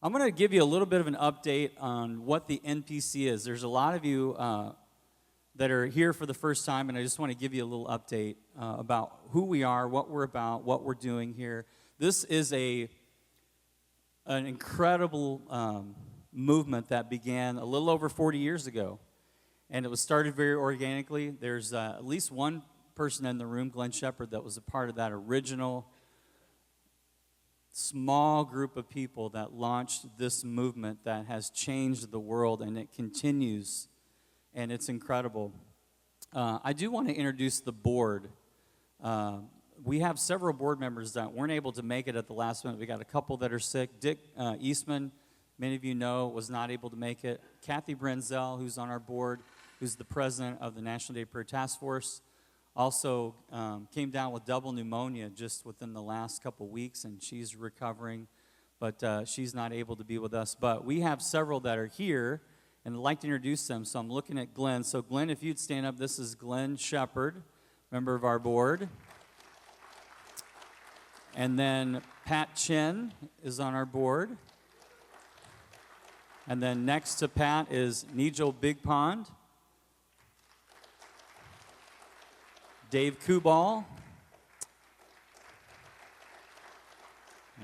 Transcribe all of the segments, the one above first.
I'm going to give you a little bit of an update on what the NPC is. There's a lot of you that are here for the first time, and I just want to give you a little update about who we are, what we're about, what we're doing here. This is an incredible movement that began a little over 40 years ago, and it was started very organically. There's at least one person in the room, Glenn Shepherd, that was a part of that original small group of people that launched this movement that has changed the world, and it continues, and it's incredible. I do want to introduce the board. We have several board members that weren't able to make it at the last minute. We got a couple that are sick. Dick Eastman, many of you know, was not able to make it. Kathy Brenzel, who's on our board, who's the president of the National Day of Prayer Task Force, also came down with double pneumonia just within the last couple weeks, and she's recovering, but she's not able to be with us. But we have several that are here, and I'd like to introduce them. So I'm looking at Glenn. So Glenn, if you'd stand up, this is Glenn Shepherd, member of our board. And then Pat Chen is on our board. And then next to Pat is Nigel Big Pond. Dave Kubal,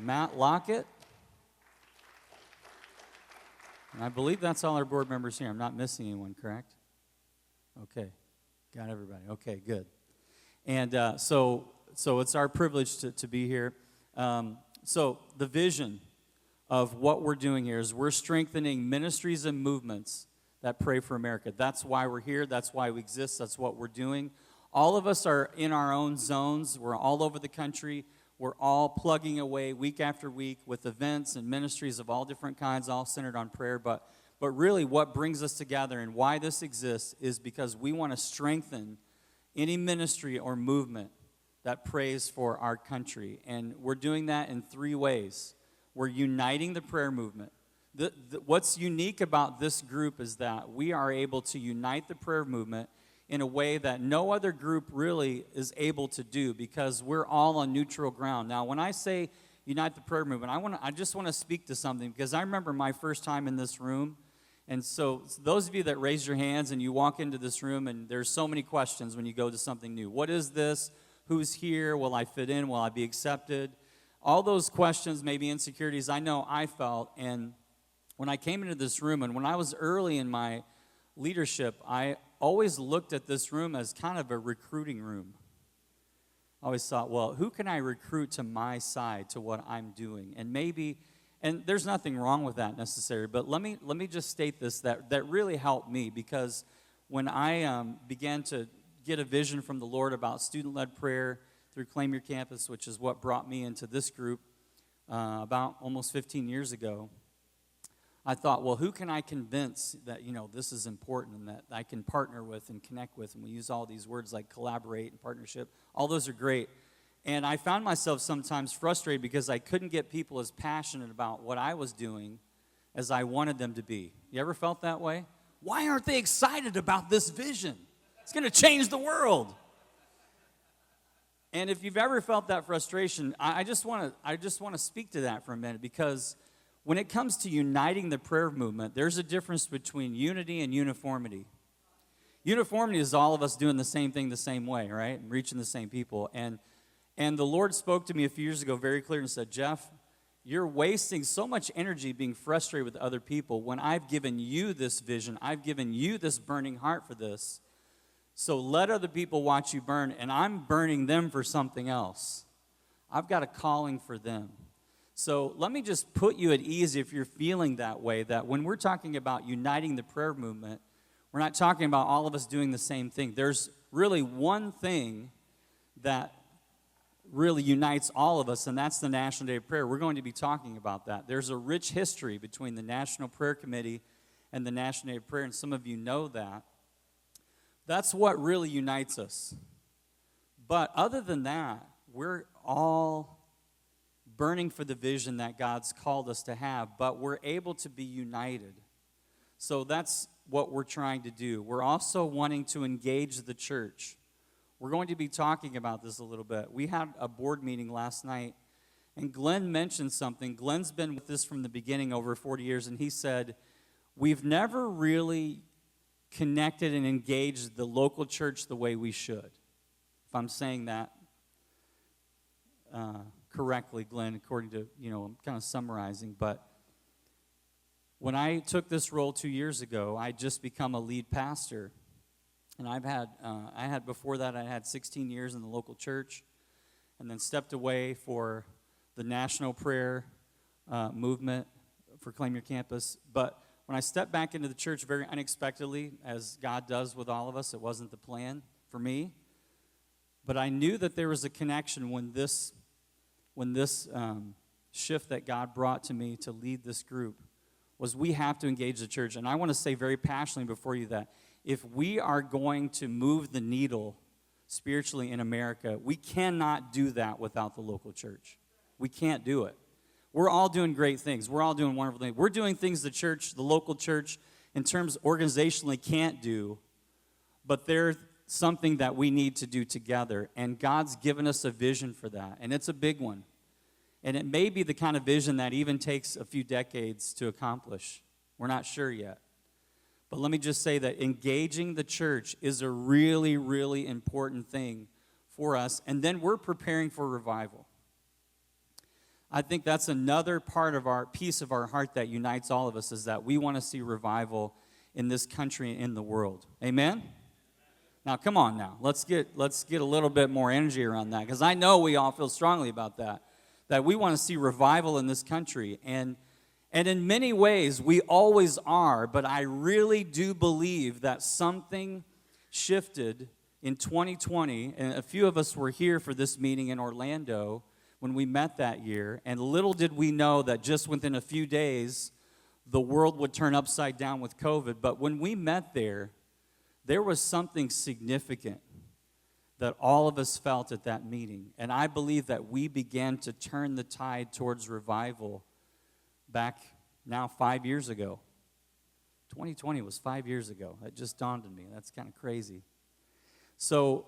Matt Lockett, and I believe that's all our board members here. I'm not missing anyone, correct? Okay, got everybody. Okay, good. And so it's our privilege to be here. So the vision of what we're doing here is we're strengthening ministries and movements that pray for America. That's why we're here. That's why we exist. That's what we're doing. All of us are in our own zones. We're all over the country. We're all plugging away week after week with events and ministries of all different kinds, all centered on prayer. But really what brings us together and why this exists is because we want to strengthen any ministry or movement that prays for our country. And we're doing that in three ways. We're uniting the prayer movement. What's unique about this group is that we are able to unite the prayer movement in a way that no other group really is able to do, because we're all on neutral ground. Now, when I say unite the prayer movement, I just want to speak to something, because I remember my first time in this room, and so those of you that raise your hands and you walk into this room, and there's so many questions when you go to something new. What is this? Who's here? Will I fit in? Will I be accepted? All those questions, maybe insecurities, I know I felt, and when I came into this room, and when I was early in my leadership, I always looked at this room as kind of a recruiting room. I always thought, well, who can I recruit to my side, to what I'm doing? And maybe, and there's nothing wrong with that necessarily, but let me just state this, that really helped me, because when I began to get a vision from the Lord about student-led prayer through Claim Your Campus, which is what brought me into this group about almost 15 years ago, I thought, well, who can I convince that, this is important and that I can partner with and connect with? And we use all these words like collaborate and partnership. All those are great. And I found myself sometimes frustrated because I couldn't get people as passionate about what I was doing as I wanted them to be. You ever felt that way? Why aren't they excited about this vision? It's going to change the world. And if you've ever felt that frustration, I just want to speak to that for a minute, because when it comes to uniting the prayer movement, there's a difference between unity and uniformity. Uniformity is all of us doing the same thing the same way, right? And reaching the same people. And the Lord spoke to me a few years ago very clearly and said, Geoff, you're wasting so much energy being frustrated with other people when I've given you this vision. I've given you this burning heart for this. So let other people watch you burn, and I'm burning them for something else. I've got a calling for them. So let me just put you at ease if you're feeling that way, that when we're talking about uniting the prayer movement, we're not talking about all of us doing the same thing. There's really one thing that really unites all of us, and that's the National Day of Prayer. We're going to be talking about that. There's a rich history between the National Prayer Committee and the National Day of Prayer, and some of you know that. That's what really unites us. But other than that, we're all burning for the vision that God's called us to have, but we're able to be united. So that's what we're trying to do. We're also wanting to engage the church. We're going to be talking about this a little bit. We had a board meeting last night, And Glenn mentioned something. Glenn's been with this from the beginning over 40 years, and he said, we've never really connected and engaged the local church the way we should. If I'm saying that correctly, Glenn, according to, I'm kind of summarizing, but when I took this role 2 years ago, I'd just become a lead pastor. And before that, I had 16 years in the local church, and then stepped away for the national prayer movement for Claim Your Campus. But when I stepped back into the church very unexpectedly, as God does with all of us, it wasn't the plan for me. But I knew that there was a connection when this shift that God brought to me to lead this group was we have to engage the church. And I want to say very passionately before you that if we are going to move the needle spiritually in America, we cannot do that without the local church. We can't do it. We're all doing great things. We're all doing wonderful things. We're doing things the local church, in terms organizationally can't do, but they're something that we need to do together. And God's given us a vision for that, and it's a big one. And it may be the kind of vision that even takes a few decades to accomplish. We're not sure yet. But let me just say that engaging the church is a really, really important thing for us. And then we're preparing for revival. I think that's another part of our piece of our heart that unites all of us, is that we want to see revival in this country and in the world. Amen? Now, come on now. Let's get a little bit more energy around that, because I know we all feel strongly about that we want to see revival in this country. And in many ways, we always are, but I really do believe that something shifted in 2020, and a few of us were here for this meeting in Orlando when we met that year, and little did we know that just within a few days, the world would turn upside down with COVID. But when we met there was something significant that all of us felt at that meeting. And I believe that we began to turn the tide towards revival back now 5 years ago. 2020 was 5 years ago. That just dawned on me. That's kind of crazy. So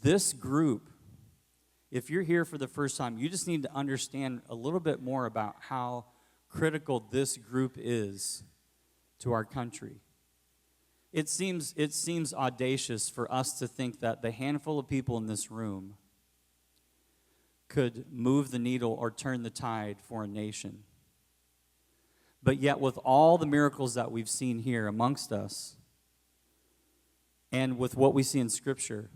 this group, if you're here for the first time, you just need to understand a little bit more about how critical this group is to our country. It seems audacious for us to think that the handful of people in this room could move the needle or turn the tide for a nation. But yet, with all the miracles that we've seen here amongst us, and with what we see in Scripture,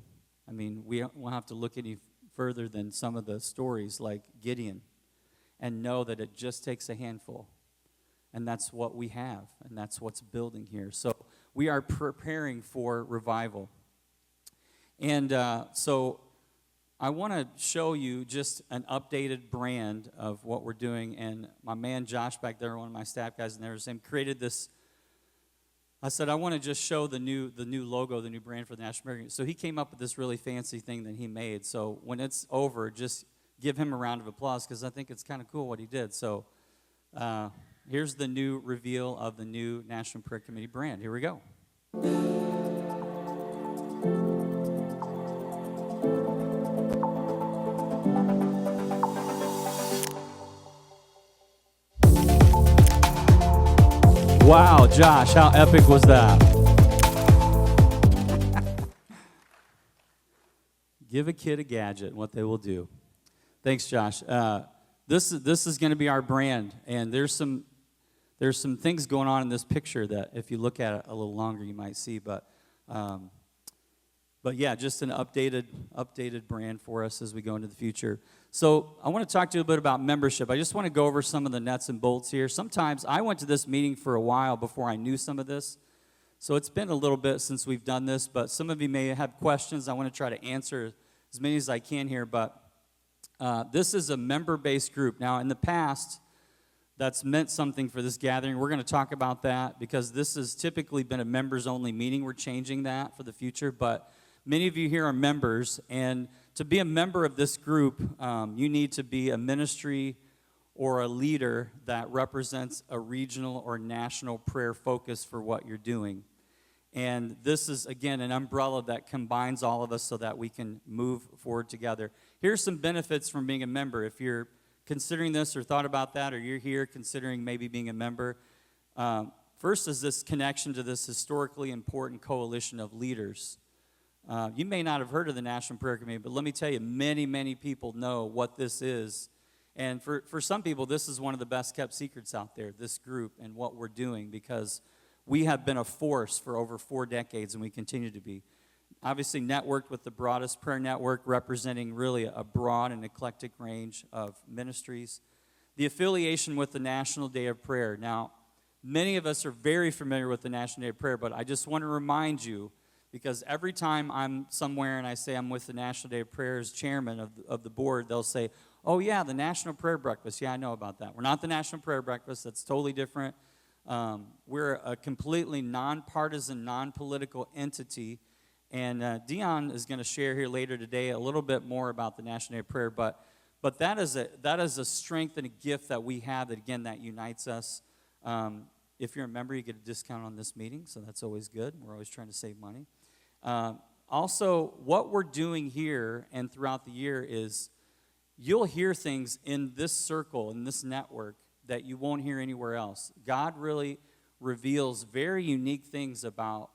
I mean, we won't have to look any further than some of the stories like Gideon and know that it just takes a handful. And that's what we have, and that's what's building here. So we are preparing for revival. And so I want to show you just an updated brand of what we're doing. And my man Josh back there, one of my staff guys in there, created this. I said, I want to just show the new logo, the new brand for the National Prayer. So he came up with this really fancy thing that he made. So when it's over, just give him a round of applause, because I think it's kind of cool what he did. So here's the new reveal of the new National Prayer Committee brand. Here we go. Wow, Josh, how epic was that? Give a kid a gadget and what they will do. Thanks, Josh. This is going to be our brand, and there's some things going on in this picture that if you look at it a little longer, you might see. But yeah, just an updated brand for us as we go into the future. So I want to talk to you a bit about membership. I just want to go over some of the nuts and bolts here. Sometimes I went to this meeting for a while before I knew some of this. So it's been a little bit since we've done this, but some of you may have questions. I want to try to answer as many as I can here. But this is a member-based group. Now, in the past, that's meant something for this gathering. We're going to talk about that because this has typically been a members-only meeting. We're changing that for the future, but many of you here are members, and to be a member of this group, you need to be a ministry or a leader that represents a regional or national prayer focus for what you're doing. And this is, again, an umbrella that combines all of us so that we can move forward together. Here's some benefits from being a member. If you're considering this or thought about that, or you're here considering maybe being a member, first is this connection to this historically important coalition of leaders. You may not have heard of the National Prayer Committee, but let me tell you, many, many people know what this is. And for some people, this is one of the best kept secrets out there, this group and what we're doing, because we have been a force for over 4 decades, and we continue to be. Obviously networked with the broadest prayer network, representing really a broad and eclectic range of ministries. The affiliation with the National Day of Prayer. Now, many of us are very familiar with the National Day of Prayer, but I just want to remind you, because every time I'm somewhere and I say I'm with the National Day of Prayer as chairman of the board, they'll say, oh yeah, the National Prayer Breakfast. Yeah, I know about that. We're not the National Prayer Breakfast. That's totally different. We're a completely nonpartisan, non-political entity. And Dion is going to share here later today a little bit more about the National Day of Prayer. But that is a strength and a gift that we have that, again, that unites us. If you're a member, you get a discount on this meeting, so that's always good. We're always trying to save money. Also, what we're doing here and throughout the year is you'll hear things in this circle, in this network, that you won't hear anywhere else. God really reveals very unique things about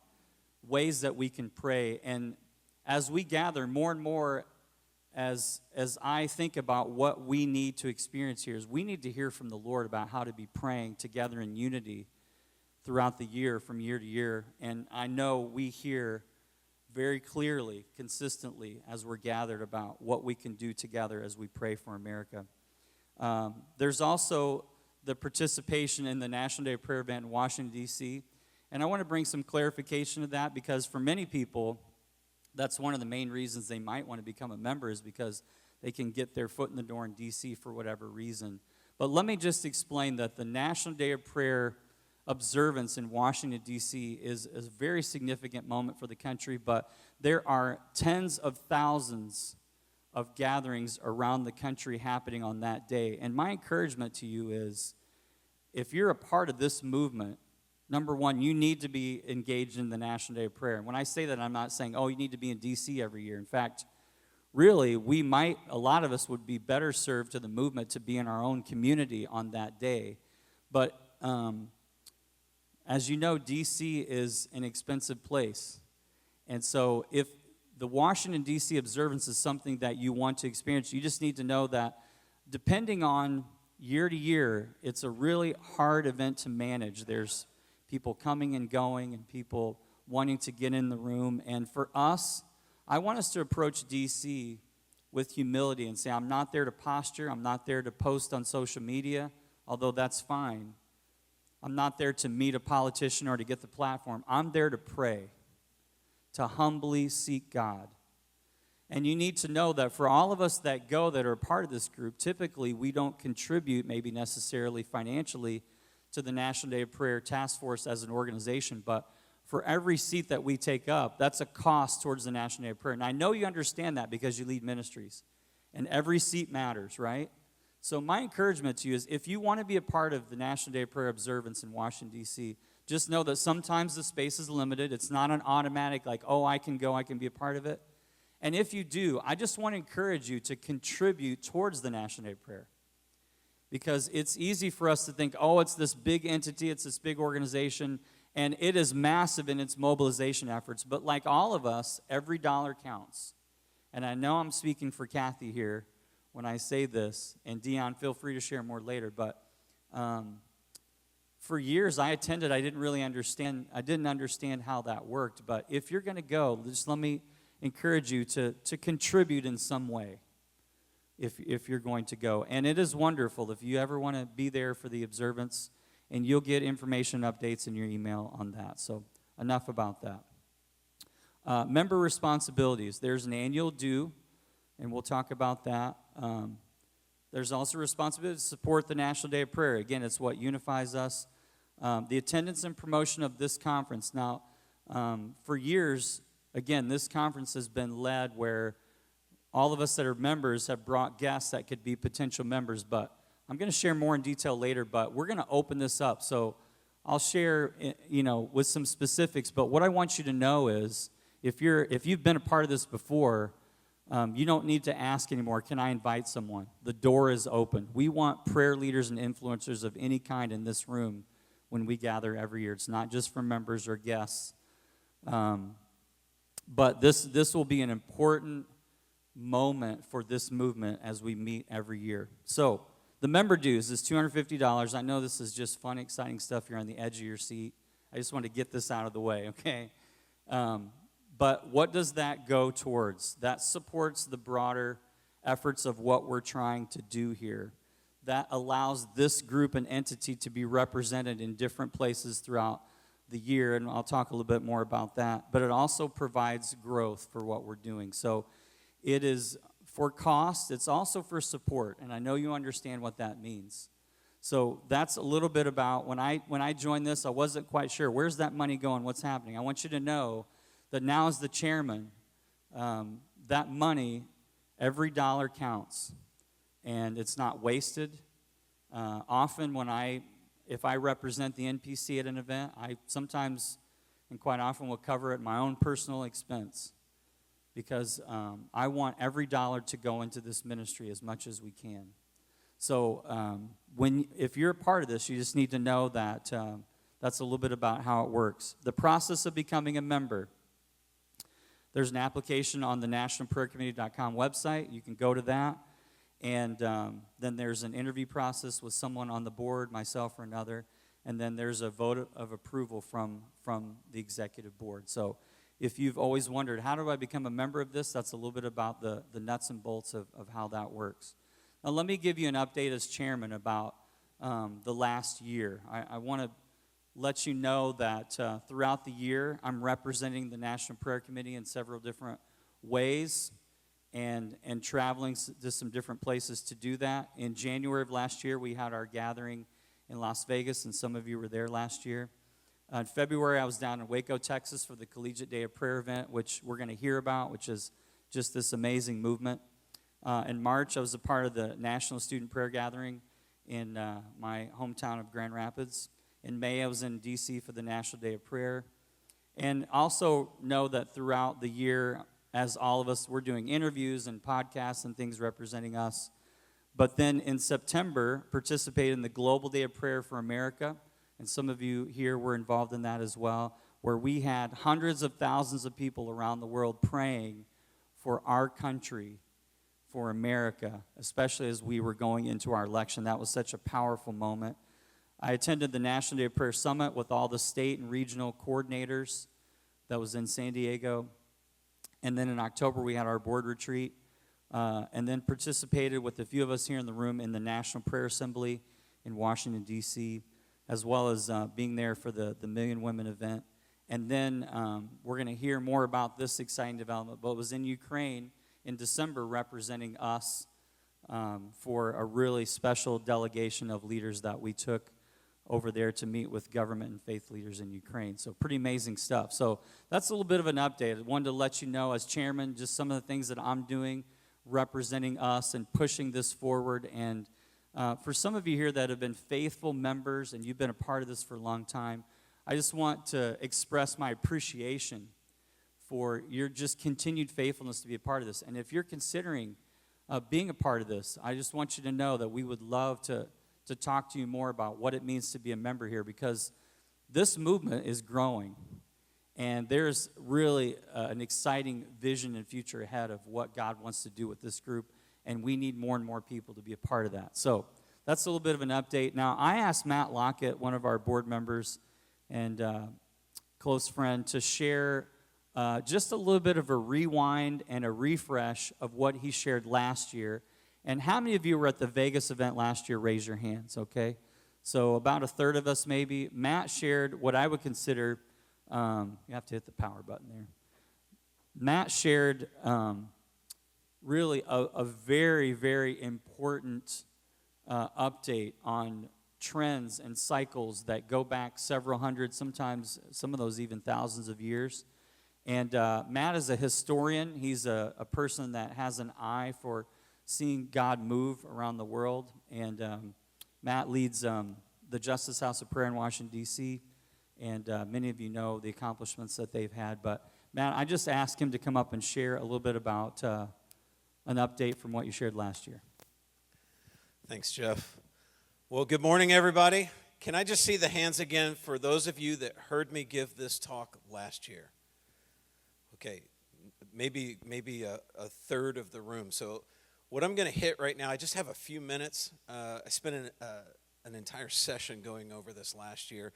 ways that we can pray. And as we gather more and more, as I think about what we need to experience here, is we need to hear from the Lord about how to be praying together in unity throughout the year, from year to year. And I know we hear very clearly, consistently, as we're gathered about what we can do together as we pray for America. There's also the participation in the National Day of Prayer event in Washington, D.C., and I want to bring some clarification to that, because for many people, that's one of the main reasons they might want to become a member, is because they can get their foot in the door in D.C. for whatever reason. But let me just explain that the National Day of Prayer observance in Washington, D.C. is a very significant moment for the country, but there are tens of thousands of gatherings around the country happening on that day. And my encouragement to you is, if you're a part of this movement, number one, you need to be engaged in the National Day of Prayer. And when I say that, I'm not saying, oh, you need to be in D.C. every year. In fact, really, a lot of us would be better served to the movement to be in our own community on that day. But as you know, D.C. is an expensive place. And so if the Washington, D.C. observance is something that you want to experience, you just need to know that depending on year to year, it's a really hard event to manage. There's people coming and going and people wanting to get in the room. And for us, I want us to approach D.C. with humility and say, I'm not there to posture. I'm not there to post on social media, although that's fine. I'm not there to meet a politician or to get the platform. I'm there to pray, to humbly seek God. And you need to know that for all of us that go that are a part of this group, typically we don't contribute maybe necessarily financially to the National Day of Prayer Task Force as an organization, but for every seat that we take up, that's a cost towards the National Day of Prayer. And I know you understand that because you lead ministries, and every seat matters, right? So my encouragement to you is, if you want to be a part of the National Day of Prayer observance in Washington, D.C., just know that sometimes the space is limited. It's not an automatic, like, oh, I can go, I can be a part of it. And if you do, I just want to encourage you to contribute towards the National Day of Prayer. Because it's easy for us to think, oh, it's this big entity, it's this big organization, and it is massive in its mobilization efforts. But like all of us, every dollar counts. And I know I'm speaking for Kathy here when I say this, and Dion, feel free to share more later, but for years I attended, I didn't understand how that worked. But if you're going to go, just let me encourage you to contribute in some way if you're going to go. And it is wonderful if you ever want to be there for the observance, and you'll get information updates in your email on that. So enough about that. Member responsibilities. There's an annual due, and we'll talk about that. There's also responsibility to support the National Day of Prayer. Again, it's what unifies us. The attendance and promotion of this conference. Now, for years, again, this conference has been led where all of us that are members have brought guests that could be potential members, but I'm going to share more in detail later, but we're going to open this up. So I'll share, with some specifics. But what I want you to know is, if you've been a part of this before, you don't need to ask anymore, can I invite someone? The door is open. We want prayer leaders and influencers of any kind in this room when we gather every year. It's not just for members or guests. But this will be an important moment for this movement as we meet every year. So the member dues is $250. I know this is just fun, exciting stuff. You're on the edge of your seat. I just want to get this out of the way, okay? But what does that go towards? That supports the broader efforts of what we're trying to do here. That allows this group and entity to be represented in different places throughout the year, and I'll talk a little bit more about that. But it also provides growth for what we're doing. So it is for cost. It's also for support, and I know you understand what that means. So that's a little bit about when I joined this, I wasn't quite sure. Where's that money going? What's happening? I want you to know that now as the chairman, that money, every dollar counts, and it's not wasted. Often if I represent the NPC at an event, I sometimes and quite often will cover it at my own personal expense, because I want every dollar to go into this ministry as much as we can. So if you're a part of this, you just need to know that that's a little bit about how it works. The process of becoming a member. There's an application on the nationalprayercommittee.com website. You can go to that. And then there's an interview process with someone on the board, myself or another. And then there's a vote of approval from the executive board. So if you've always wondered, how do I become a member of this? That's a little bit about the nuts and bolts of how that works. Now, let me give you an update as chairman about the last year. I want to let you know that throughout the year, I'm representing the National Prayer Committee in several different ways and traveling to some different places to do that. In January of last year, we had our gathering in Las Vegas, and some of you were there last year. In February, I was down in Waco, Texas for the Collegiate Day of Prayer event, which we're going to hear about, which is just this amazing movement. In March, I was a part of the National Student Prayer Gathering in my hometown of Grand Rapids. In May, I was in D.C. for the National Day of Prayer. And also know that throughout the year, as all of us, we're doing interviews and podcasts and things representing us. But then in September, participated in the Global Day of Prayer for America. And some of you here were involved in that as well, where we had hundreds of thousands of people around the world praying for our country, for America, especially as we were going into our election. That was such a powerful moment. I attended the National Day of Prayer Summit with all the state and regional coordinators. That was in San Diego. And then in October, we had our board retreat. And then participated with a few of us here in the room in the National Prayer Assembly in Washington, D.C., as well as being there for the Million Women event. And then we're going to hear more about this exciting development. But it was in Ukraine in December representing us for a really special delegation of leaders that we took over there to meet with government and faith leaders in Ukraine. So pretty amazing stuff. So that's a little bit of an update. I wanted to let you know as chairman just some of the things that I'm doing representing us and pushing this forward. And for some of you here that have been faithful members and you've been a part of this for a long time, I just want to express my appreciation for your just continued faithfulness to be a part of this. And if you're considering being a part of this, I just want you to know that we would love to talk to you more about what it means to be a member here, because this movement is growing. And there's really an exciting vision and future ahead of what God wants to do with this group, and we need more and more people to be a part of that. So that's a little bit of an update. Now, I asked Matt Lockett, one of our board members and close friend, to share just a little bit of a rewind and a refresh of what he shared last year. And how many of you were at the Vegas event last year? Raise your hands, okay? So about a third of us maybe. Matt shared what I would consider, you have to hit the power button there. Matt shared really a very, very important update on trends and cycles that go back several hundred, sometimes some of those even thousands of years. And Matt is a historian. He's a person that has an eye for seeing God move around the world. And Matt leads the Justice House of Prayer in Washington, D.C., and many of you know the accomplishments that they've had. But, Matt, I just asked him to come up and share a little bit about an update from what you shared last year. Thanks, Geoff. Well, good morning, everybody. Can I just see the hands again for those of you that heard me give this talk last year? Okay, maybe a third of the room. So what I'm going to hit right now, I just have a few minutes. I spent an entire session going over this last year.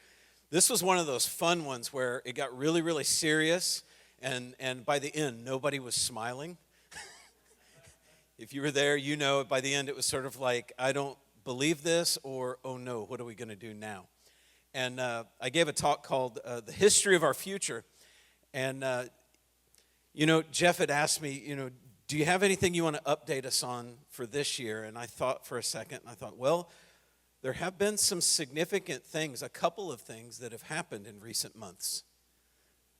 This was one of those fun ones where it got really, really serious, and by the end, nobody was smiling. If you were there, you know by the end it was sort of like, I don't believe this, or, oh no, what are we going to do now? And I gave a talk called The History of Our Future. And, Geoff had asked me, do you have anything you want to update us on for this year? And I thought for a second, and I thought, well, there have been some significant things, a couple of things that have happened in recent months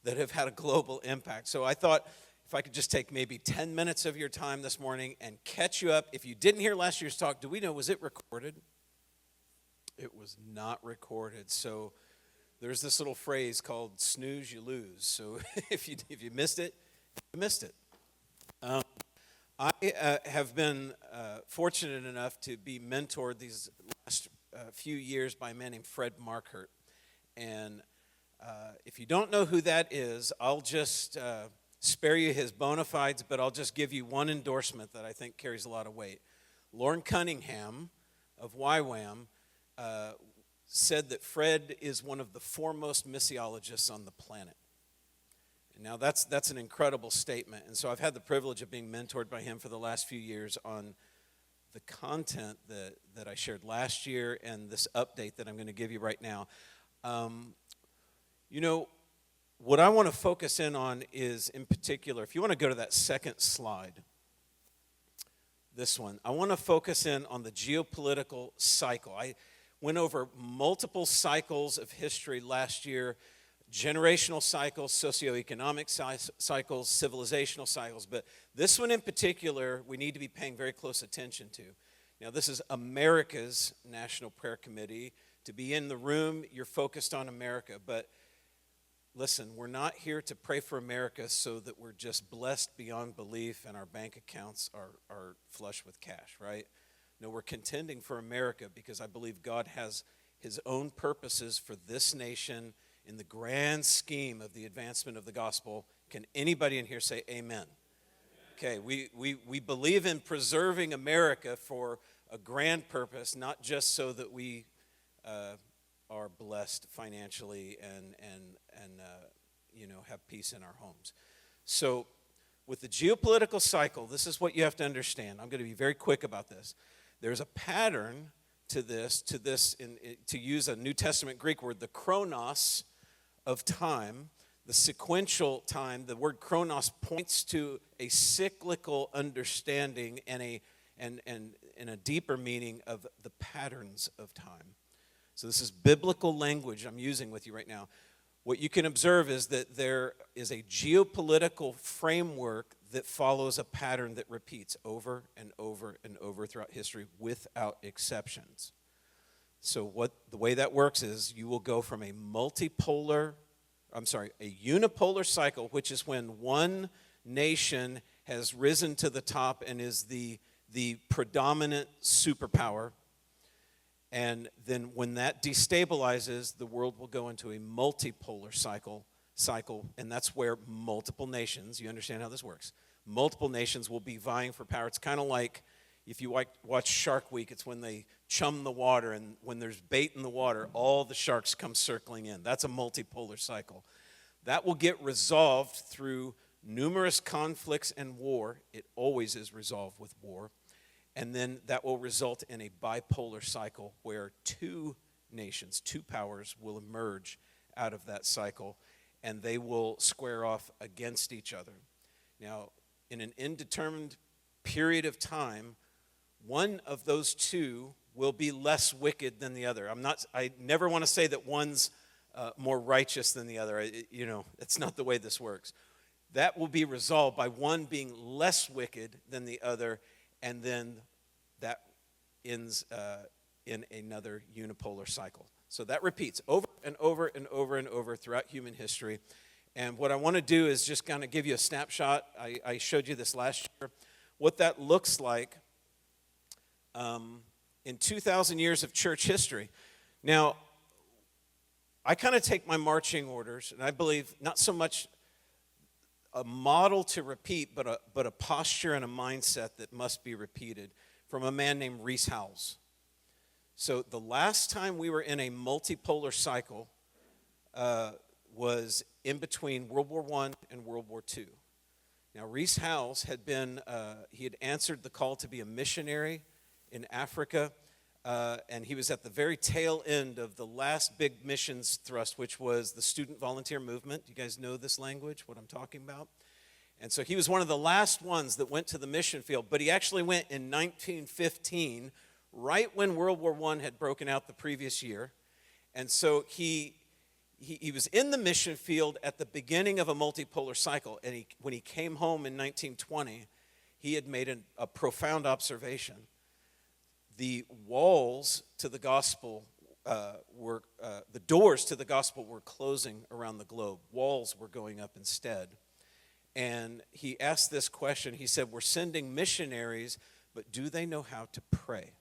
that have had a global impact. So I thought if I could just take maybe 10 minutes of your time this morning and catch you up. If you didn't hear last year's talk, do we know, was it recorded? It was not recorded. So there's this little phrase called snooze, you lose. So if you missed it, you missed it. I have been fortunate enough to be mentored these last few years by a man named Fred Markert. And if you don't know who that is, I'll just spare you his bona fides, but I'll just give you one endorsement that I think carries a lot of weight. Lauren Cunningham of YWAM said that Fred is one of the foremost missiologists on the planet. And now that's an incredible statement. And so I've had the privilege of being mentored by him for the last few years on the content that I shared last year and this update that I'm going to give you right now. What I want to focus in on is, in particular, if you want to go to that second slide, this one, I want to focus in on the geopolitical cycle. I went over multiple cycles of history last year, generational cycles, socioeconomic cycles, civilizational cycles, but this one in particular, we need to be paying very close attention to. Now, this is America's National Prayer Committee. To be in the room, you're focused on America, but listen, we're not here to pray for America so that we're just blessed beyond belief and our bank accounts are flush with cash, right? No, we're contending for America because I believe God has his own purposes for this nation in the grand scheme of the advancement of the gospel. Can anybody in here say amen? Okay, we believe in preserving America for a grand purpose, not just so that we are blessed financially and have peace in our homes. So with the geopolitical cycle, this is what you have to understand. I'm going to be very quick about this. There's a pattern to this, to use a New Testament Greek word, the chronos of time, the sequential time. The word chronos points to a cyclical understanding and a deeper meaning of the patterns of time. So this is biblical language I'm using with you right now. What you can observe is that there is a geopolitical framework that follows a pattern that repeats over and over and over throughout history without exceptions. So the way that works is you will go from a unipolar cycle, which is when one nation has risen to the top and is the predominant superpower. And then when that destabilizes, the world will go into a multipolar cycle, and that's where multiple nations, you understand how this works, multiple nations will be vying for power. It's kind of like if you watch Shark Week, it's when they chum the water, and when there's bait in the water, all the sharks come circling in. That's a multipolar cycle. That will get resolved through numerous conflicts and war. It always is resolved with war. And then that will result in a bipolar cycle where two nations, two powers will emerge out of that cycle, and they will square off against each other. Now, in an indeterminate period of time, one of those two will be less wicked than the other. I never want to say that one's more righteous than the other. It's not the way this works. That will be resolved by one being less wicked than the other, and then that ends in another unipolar cycle. So that repeats over and over and over and over throughout human history. And what I want to do is just kind of give you a snapshot. I showed you this last year. What that looks like in 2,000 years of church history. Now, I kind of take my marching orders, and I believe not so much a model to repeat, but a posture and a mindset that must be repeated from a man named Rees Howells. So the last time we were in a multipolar cycle was in between World War I and World War II. Now, Rees Howells had answered the call to be a missionary in Africa, and he was at the very tail end of the last big missions thrust, which was the student volunteer movement. You guys know this language, what I'm talking about? And so he was one of the last ones that went to the mission field, but he actually went in 1915, right when World War I had broken out the previous year. And so he was in the mission field at the beginning of a multipolar cycle, and when he came home in 1920, he had made a profound observation. The walls to the gospel the doors to the gospel were closing around the globe. Walls were going up instead. And he asked this question. He said, we're sending missionaries, but do they know how to pray?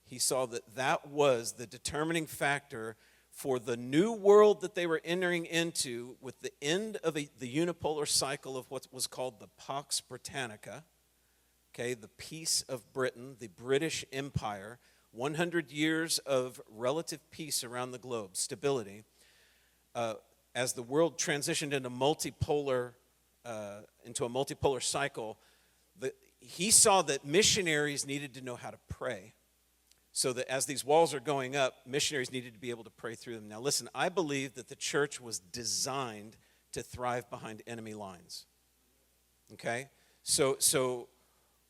He saw that was the determining factor for the new world that they were entering into with the end of the unipolar cycle of what was called the Pax Britannica, okay, the peace of Britain, the British Empire, 100 years of relative peace around the globe, stability. As the world transitioned into a multipolar cycle, he saw that missionaries needed to know how to pray. So that as these walls are going up, missionaries needed to be able to pray through them. Now listen, I believe that the church was designed to thrive behind enemy lines. Okay? So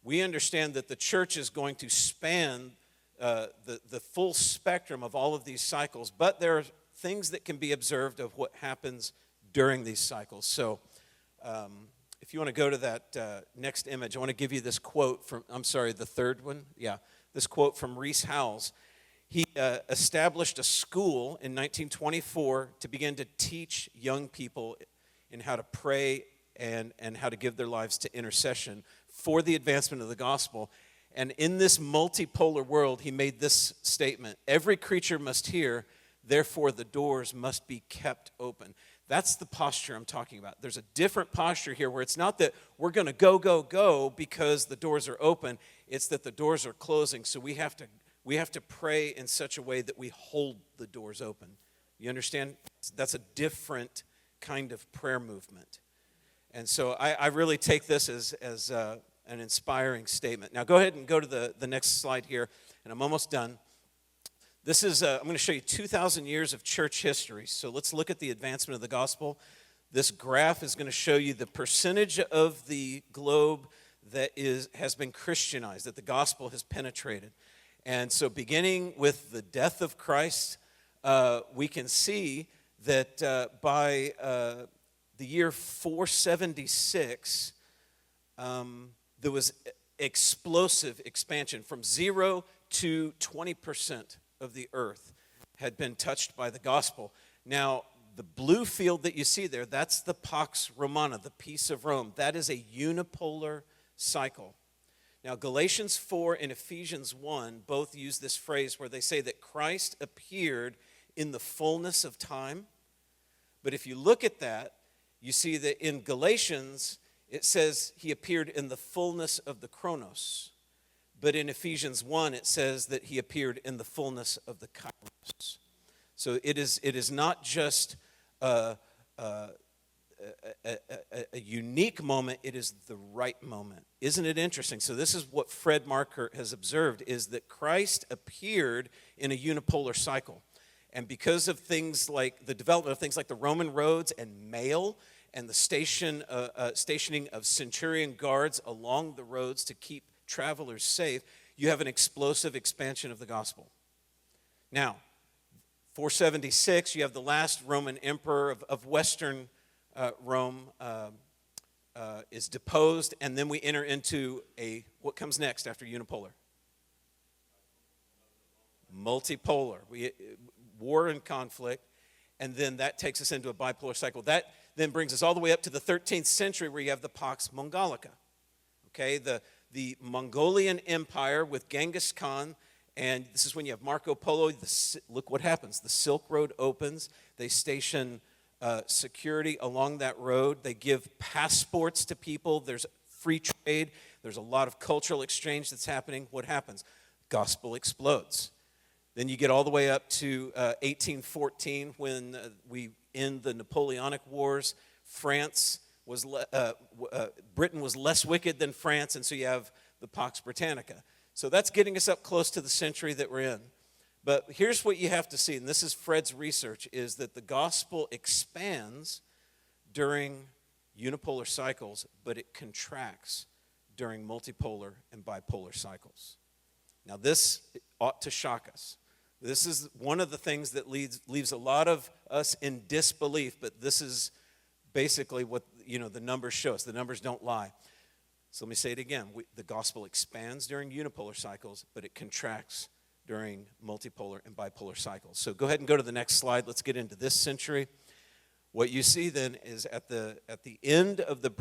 we understand that the church is going to span the full spectrum of all of these cycles, but there are things that can be observed of what happens during these cycles. So if you want to go to that next image, I want to give you this quote from, the third one. Yeah, this quote from Rees Howells. He established a school in 1924 to begin to teach young people in how to pray and how to give their lives to intercession for the advancement of the gospel. And in this multipolar world, he made this statement: every creature must hear, therefore the doors must be kept open. That's the posture I'm talking about. There's a different posture here where it's not that we're going to go because the doors are open. It's that the doors are closing, so we have to pray in such a way that we hold the doors open. You understand? That's a different kind of prayer movement. And so I really take this as an inspiring statement. Now go ahead and go to the next slide here, and I'm almost done. This is, I'm going to show you 2,000 years of church history. So let's look at the advancement of the gospel. This graph is going to show you the percentage of the globe that has been Christianized, that the gospel has penetrated. And so beginning with the death of Christ, we can see that by the year 476, there was explosive expansion from 0 to 20% of the earth had been touched by the gospel. Now, the blue field that you see there, that's the Pax Romana, the peace of Rome. That is a unipolar cycle. Now, Galatians 4 and Ephesians 1 both use this phrase where they say that Christ appeared in the fullness of time. But if you look at that, you see that in Galatians, it says he appeared in the fullness of the chronos. But in Ephesians 1, it says that he appeared in the fullness of the kairos. So it is not just a unique moment, it is the right moment. Isn't it interesting? So this is what Fred Markert has observed, is that Christ appeared in a unipolar cycle. And because of things like the development of things like the Roman roads and mail and the stationing of centurion guards along the roads to keep travelers safe, you have an explosive expansion of the gospel. Now, 476, you have the last Roman emperor of Western Rome is deposed, and then we enter into what comes next after unipolar? multipolar, war and conflict, and then that takes us into a bipolar cycle. That then brings us all the way up to the 13th century where you have the Pax Mongolica, okay? The Mongolian Empire with Genghis Khan, and this is when you have Marco Polo. Look what happens. The Silk Road opens. They station security along that road. They give passports to people. There's free trade. There's a lot of cultural exchange that's happening. What happens? Gospel explodes. Then you get all the way up to 1814 when we end the Napoleonic Wars. Britain was less wicked than France, and so you have the Pax Britannica. So that's getting us up close to the century that we're in. But here's what you have to see, and this is Fred's research, is that the gospel expands during unipolar cycles, but it contracts during multipolar and bipolar cycles. Now this ought to shock us. This is one of the things that leaves a lot of us in disbelief, but this is basically what the numbers show us. The numbers don't lie. So let me say it again. The gospel expands during unipolar cycles, but it contracts during multipolar and bipolar cycles. So go ahead and go to the next slide. Let's get into this century. What you see then is at the end of the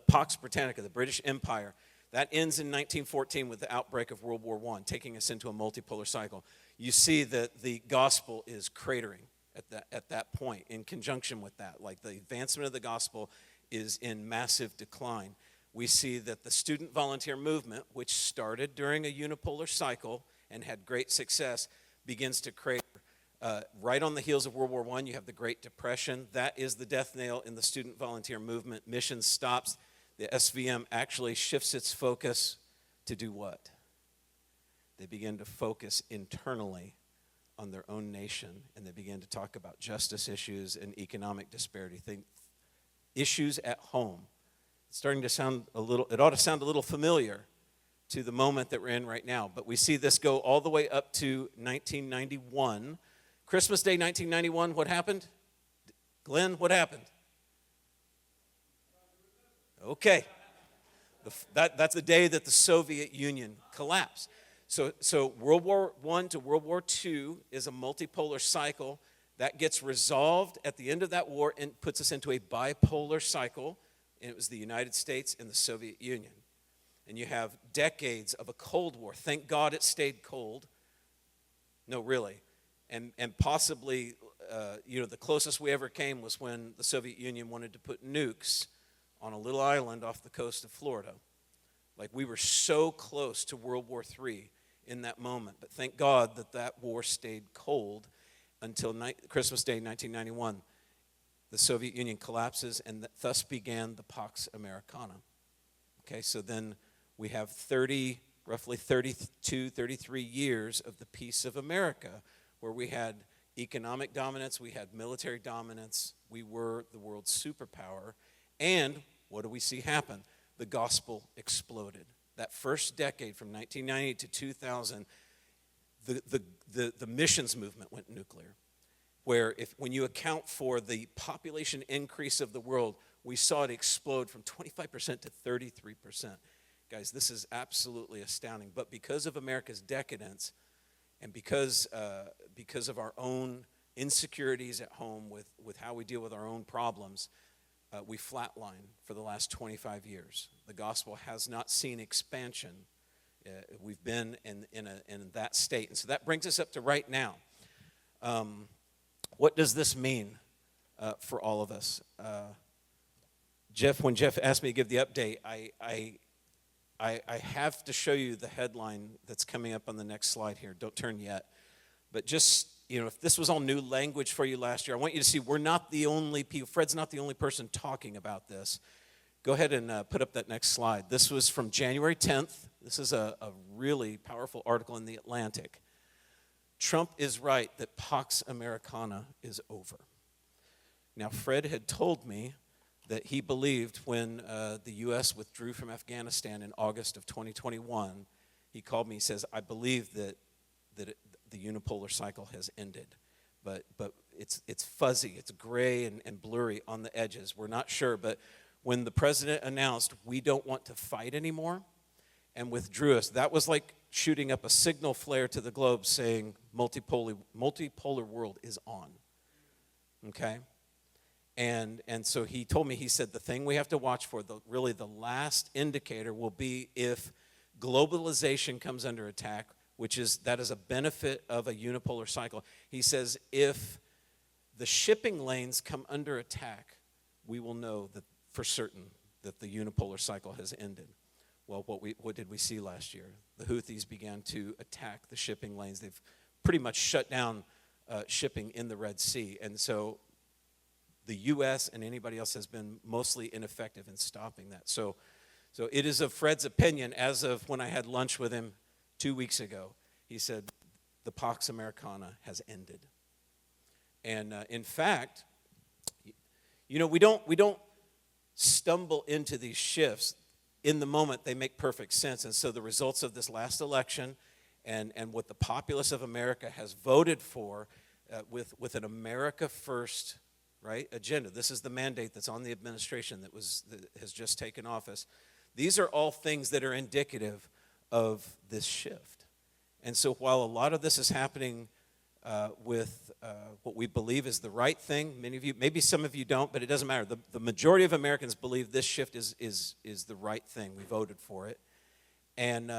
Pax Britannica, the British Empire, that ends in 1914 with the outbreak of World War I, taking us into a multipolar cycle. You see that the gospel is cratering at that point in conjunction with that. Like the advancement of the gospel is in massive decline. We see that the student volunteer movement, which started during a unipolar cycle and had great success, begins to crater. Right on the heels of World War I, you have the Great Depression. That is the death nail in the student volunteer movement. Mission stops. The SVM actually shifts its focus to do what? They begin to focus internally on their own nation, and they begin to talk about justice issues and economic disparity, issues at home. It's starting to sound it ought to sound a little familiar to the moment that we're in right now, but we see this go all the way up to 1991. Christmas Day 1991, what happened? Glenn, what happened? Okay. That's the day that the Soviet Union collapsed. So World War I to World War II is a multipolar cycle. That gets resolved at the end of that war and puts us into a bipolar cycle. And it was the United States and the Soviet Union. And you have decades of a Cold War. Thank God it stayed cold. No, really. And possibly, the closest we ever came was when the Soviet Union wanted to put nukes on a little island off the coast of Florida. Like we were so close to World War III in that moment. But thank God that war stayed cold until Christmas Day 1991. The Soviet Union collapses, and thus began the Pax Americana. Okay, so then we have roughly 32, 33 years of the peace of America, where we had economic dominance, we had military dominance, we were the world's superpower, and what do we see happen? The gospel exploded. That first decade from 1990 to 2000, the missions movement went nuclear, where when you account for the population increase of the world, we saw it explode from 25% to 33%. Guys, this is absolutely astounding. But because of America's decadence and because of our own insecurities at home with how we deal with our own problems, we flatline for the last 25 years. The gospel has not seen expansion. We've been in that state. And so that brings us up to right now. What does this mean for all of us? When Geoff asked me to give the update, I have to show you the headline that's coming up on the next slide here. Don't turn yet. But just, if this was all new language for you last year, I want you to see we're not the only people. Fred's not the only person talking about this. Go ahead and put up that next slide. This was from January 10th. This is a really powerful article in The Atlantic. Trump is right that Pax Americana is over. Now, Fred had told me that he believed when the U.S. withdrew from Afghanistan in August of 2021, he called me, he says, I believe that the unipolar cycle has ended. But it's fuzzy, it's gray and blurry on the edges. We're not sure, but when the president announced we don't want to fight anymore and withdrew us, that was like shooting up a signal flare to the globe saying multipolar world is on. Okay? And so he told me, he said, the thing we have to watch for, really the last indicator will be if globalization comes under attack, that is a benefit of a unipolar cycle. He says if the shipping lanes come under attack, we will know that for certain that the unipolar cycle has ended. Well, what did we see last year? The Houthis began to attack the shipping lanes. They've pretty much shut down shipping in the Red Sea. And so the U.S. and anybody else has been mostly ineffective in stopping that. So it is of Fred's opinion, as of when I had lunch with him 2 weeks ago, he said, the Pax Americana has ended. And in fact, we don't stumble into these shifts. In the moment, they make perfect sense. And so the results of this last election and what the populace of America has voted for with an America First, right, agenda. This is the mandate that's on the administration that has just taken office. These are all things that are indicative of this shift. And so while a lot of this is happening with what we believe is the right thing, many of you, maybe some of you don't, but it doesn't matter. The majority of Americans believe this shift is the right thing. We voted for it. And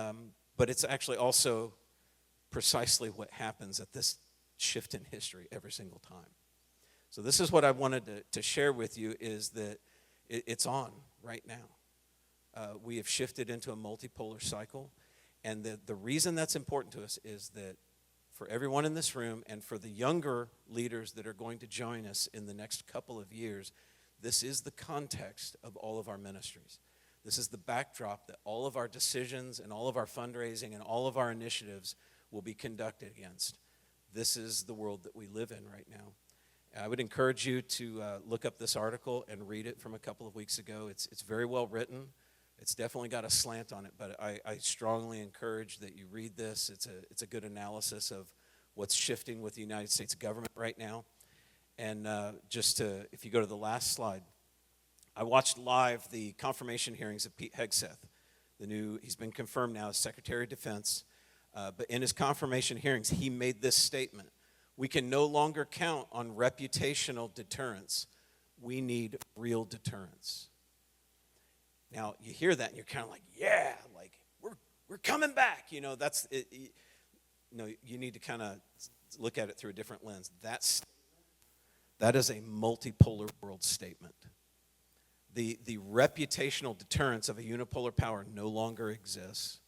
but it's actually also precisely what happens at this shift in history every single time. So this is what I wanted to share with you, is that it's on right now. We have shifted into a multipolar cycle. And the reason that's important to us is that for everyone in this room and for the younger leaders that are going to join us in the next couple of years, this is the context of all of our ministries. This is the backdrop that all of our decisions and all of our fundraising and all of our initiatives will be conducted against. This is the world that we live in right now. I would encourage you to look up this article and read it from a couple of weeks ago. It's very well written. It's definitely got a slant on it, but I strongly encourage that you read this. It's a good analysis of what's shifting with the United States government right now. And if you go to the last slide, I watched live the confirmation hearings of Pete Hegseth. He's been confirmed now as Secretary of Defense. But in his confirmation hearings, he made this statement: we can no longer count on reputational deterrence. We need real deterrence. Now, you hear that and you're kind of like, yeah, like we're coming back. That's it. You need to kind of look at it through a different lens. That is a multipolar world statement. The reputational deterrence of a unipolar power no longer exists.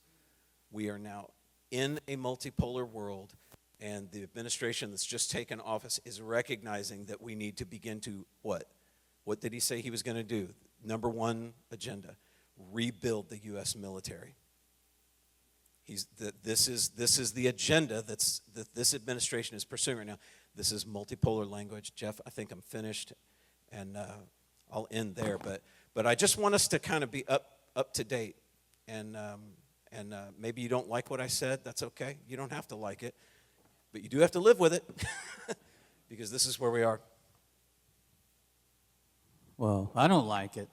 We are now in a multipolar world, and the administration that's just taken office is recognizing that we need to begin to what? What did he say he was going to do? Number one agenda: rebuild the U.S. military. This is the agenda that this administration is pursuing right now. This is multipolar language. Geoff, I think I'm finished, and I'll end there. But I just want us to kind of be up to date, and maybe you don't like what I said. That's okay. You don't have to like it, but you do have to live with it, because this is where we are. Well, I don't like it.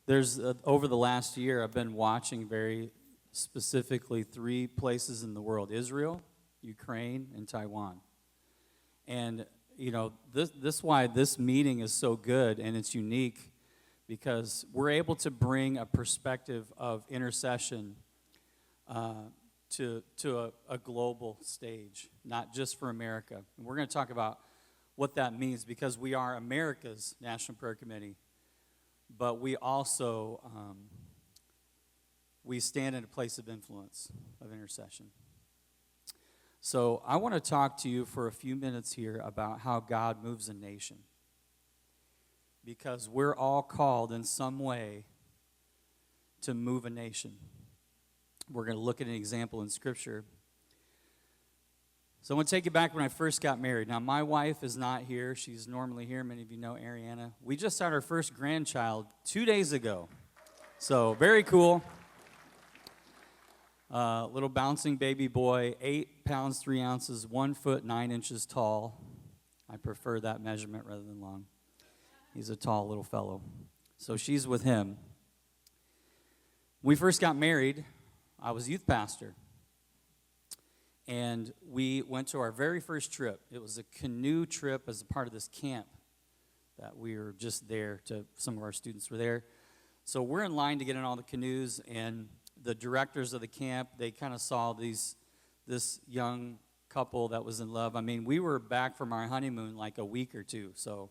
There's over the last year, I've been watching very specifically 3 places in the world: Israel, Ukraine, and Taiwan. And this why this meeting is so good, and it's unique, because we're able to bring a perspective of intercession to a global stage, not just for America. And we're going to talk about what that means, because we are America's National Prayer Committee, but we also we stand in a place of influence, of intercession. So I want to talk to you for a few minutes here about how God moves a nation, because we're all called in some way to move a nation. We're going to look at an example in Scripture. So I want to take you back when I first got married. Now, my wife is not here. She's normally here. Many of you know Ariana. We just had our first grandchild 2 days ago. So very cool. Little bouncing baby boy, 8 pounds, 3 ounces, 1 foot, 9 inches tall. I prefer that measurement rather than long. He's a tall little fellow. So she's with him. When we first got married, I was youth pastor. And we went to our very first trip. It was a canoe trip as a part of this camp that we were just there some of our students were there. So we're in line to get in all the canoes, and the directors of the camp, they kind of saw this young couple that was in love. I mean, we were back from our honeymoon like a week or two, so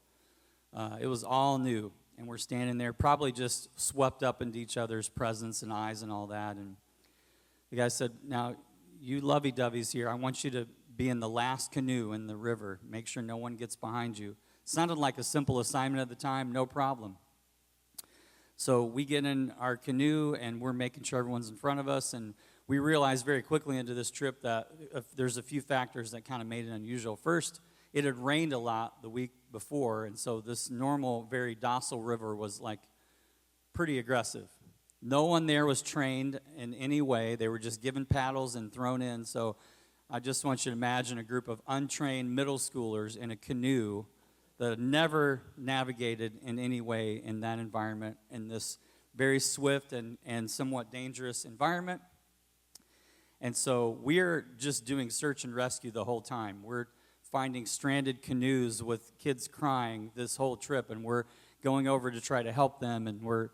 it was all new. And we're standing there, probably just swept up into each other's presence and eyes and all that. And the guy said, now, you lovey-doveys here, I want you to be in the last canoe in the river. Make sure no one gets behind you. Sounded like a simple assignment at the time, no problem. So we get in our canoe, and we're making sure everyone's in front of us, and we realized very quickly into this trip that there's a few factors that kind of made it unusual. First, it had rained a lot the week before, and so this normal, very docile river was like pretty aggressive. No one there was trained in any way. They were just given paddles and thrown in. So I just want you to imagine a group of untrained middle schoolers in a canoe that had never navigated in any way in that environment, in this very swift and somewhat dangerous environment. And so we're just doing search and rescue the whole time. We're finding stranded canoes with kids crying this whole trip, and we're going over to try to help them, and we're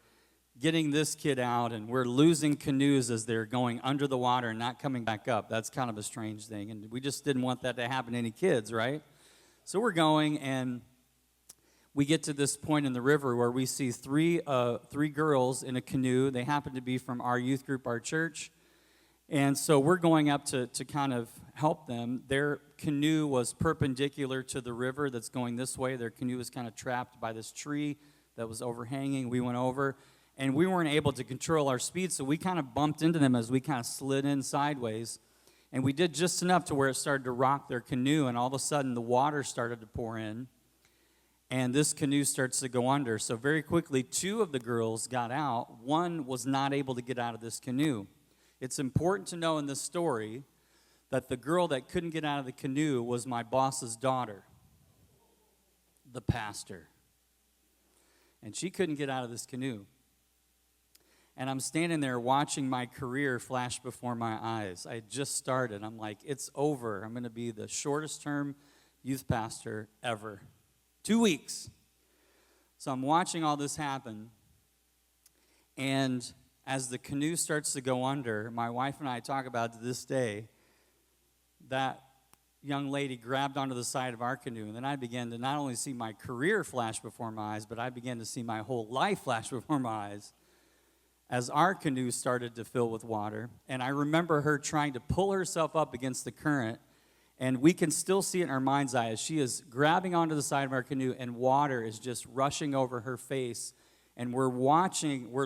getting this kid out, and we're losing canoes as they're going under the water and not coming back up. That's kind of a strange thing, and we just didn't want that to happen to any kids, right? So we're going, and we get to this point in the river where we see three girls in a canoe. They happen to be from our youth group, our church. And so we're going up to kind of help them. Their canoe was perpendicular to the river that's going this way. Their canoe was kind of trapped by this tree that was overhanging. We went over, and we weren't able to control our speed, so we kind of bumped into them as we kind of slid in sideways. And we did just enough to where it started to rock their canoe, and all of a sudden the water started to pour in, and this canoe starts to go under. So very quickly, two of the girls got out. One was not able to get out of this canoe. It's important to know in this story that the girl that couldn't get out of the canoe was my boss's daughter, the pastor. And she couldn't get out of this canoe. And I'm standing there watching my career flash before my eyes. I had just started. I'm like, it's over. I'm going to be the shortest term youth pastor ever. 2 weeks. So I'm watching all this happen. And as the canoe starts to go under, my wife and I talk about to this day, that young lady grabbed onto the side of our canoe, and then I began to not only see my career flash before my eyes, but I began to see my whole life flash before my eyes as our canoe started to fill with water. And I remember her trying to pull herself up against the current, and we can still see it in our mind's eye as she is grabbing onto the side of our canoe, and water is just rushing over her face. And we're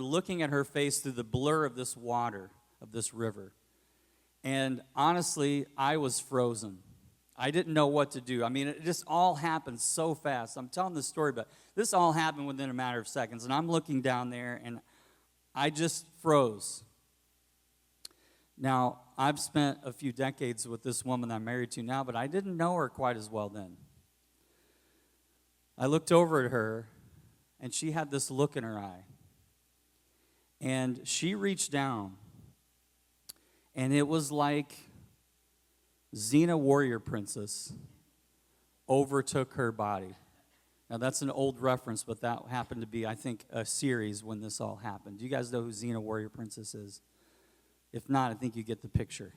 looking at her face through the blur of this water, of this river. And honestly, I was frozen. I didn't know what to do. I mean, it just all happened so fast. I'm telling this story, but this all happened within a matter of seconds. And I'm looking down there, and I just froze. Now, I've spent a few decades with this woman I'm married to now, but I didn't know her quite as well then. I looked over at her, and she had this look in her eye. And she reached down, and it was like Xena Warrior Princess overtook her body. Now, that's an old reference, but that happened to be, I think, a series when this all happened. Do you guys know who Xena Warrior Princess is? If not, I think you get the picture.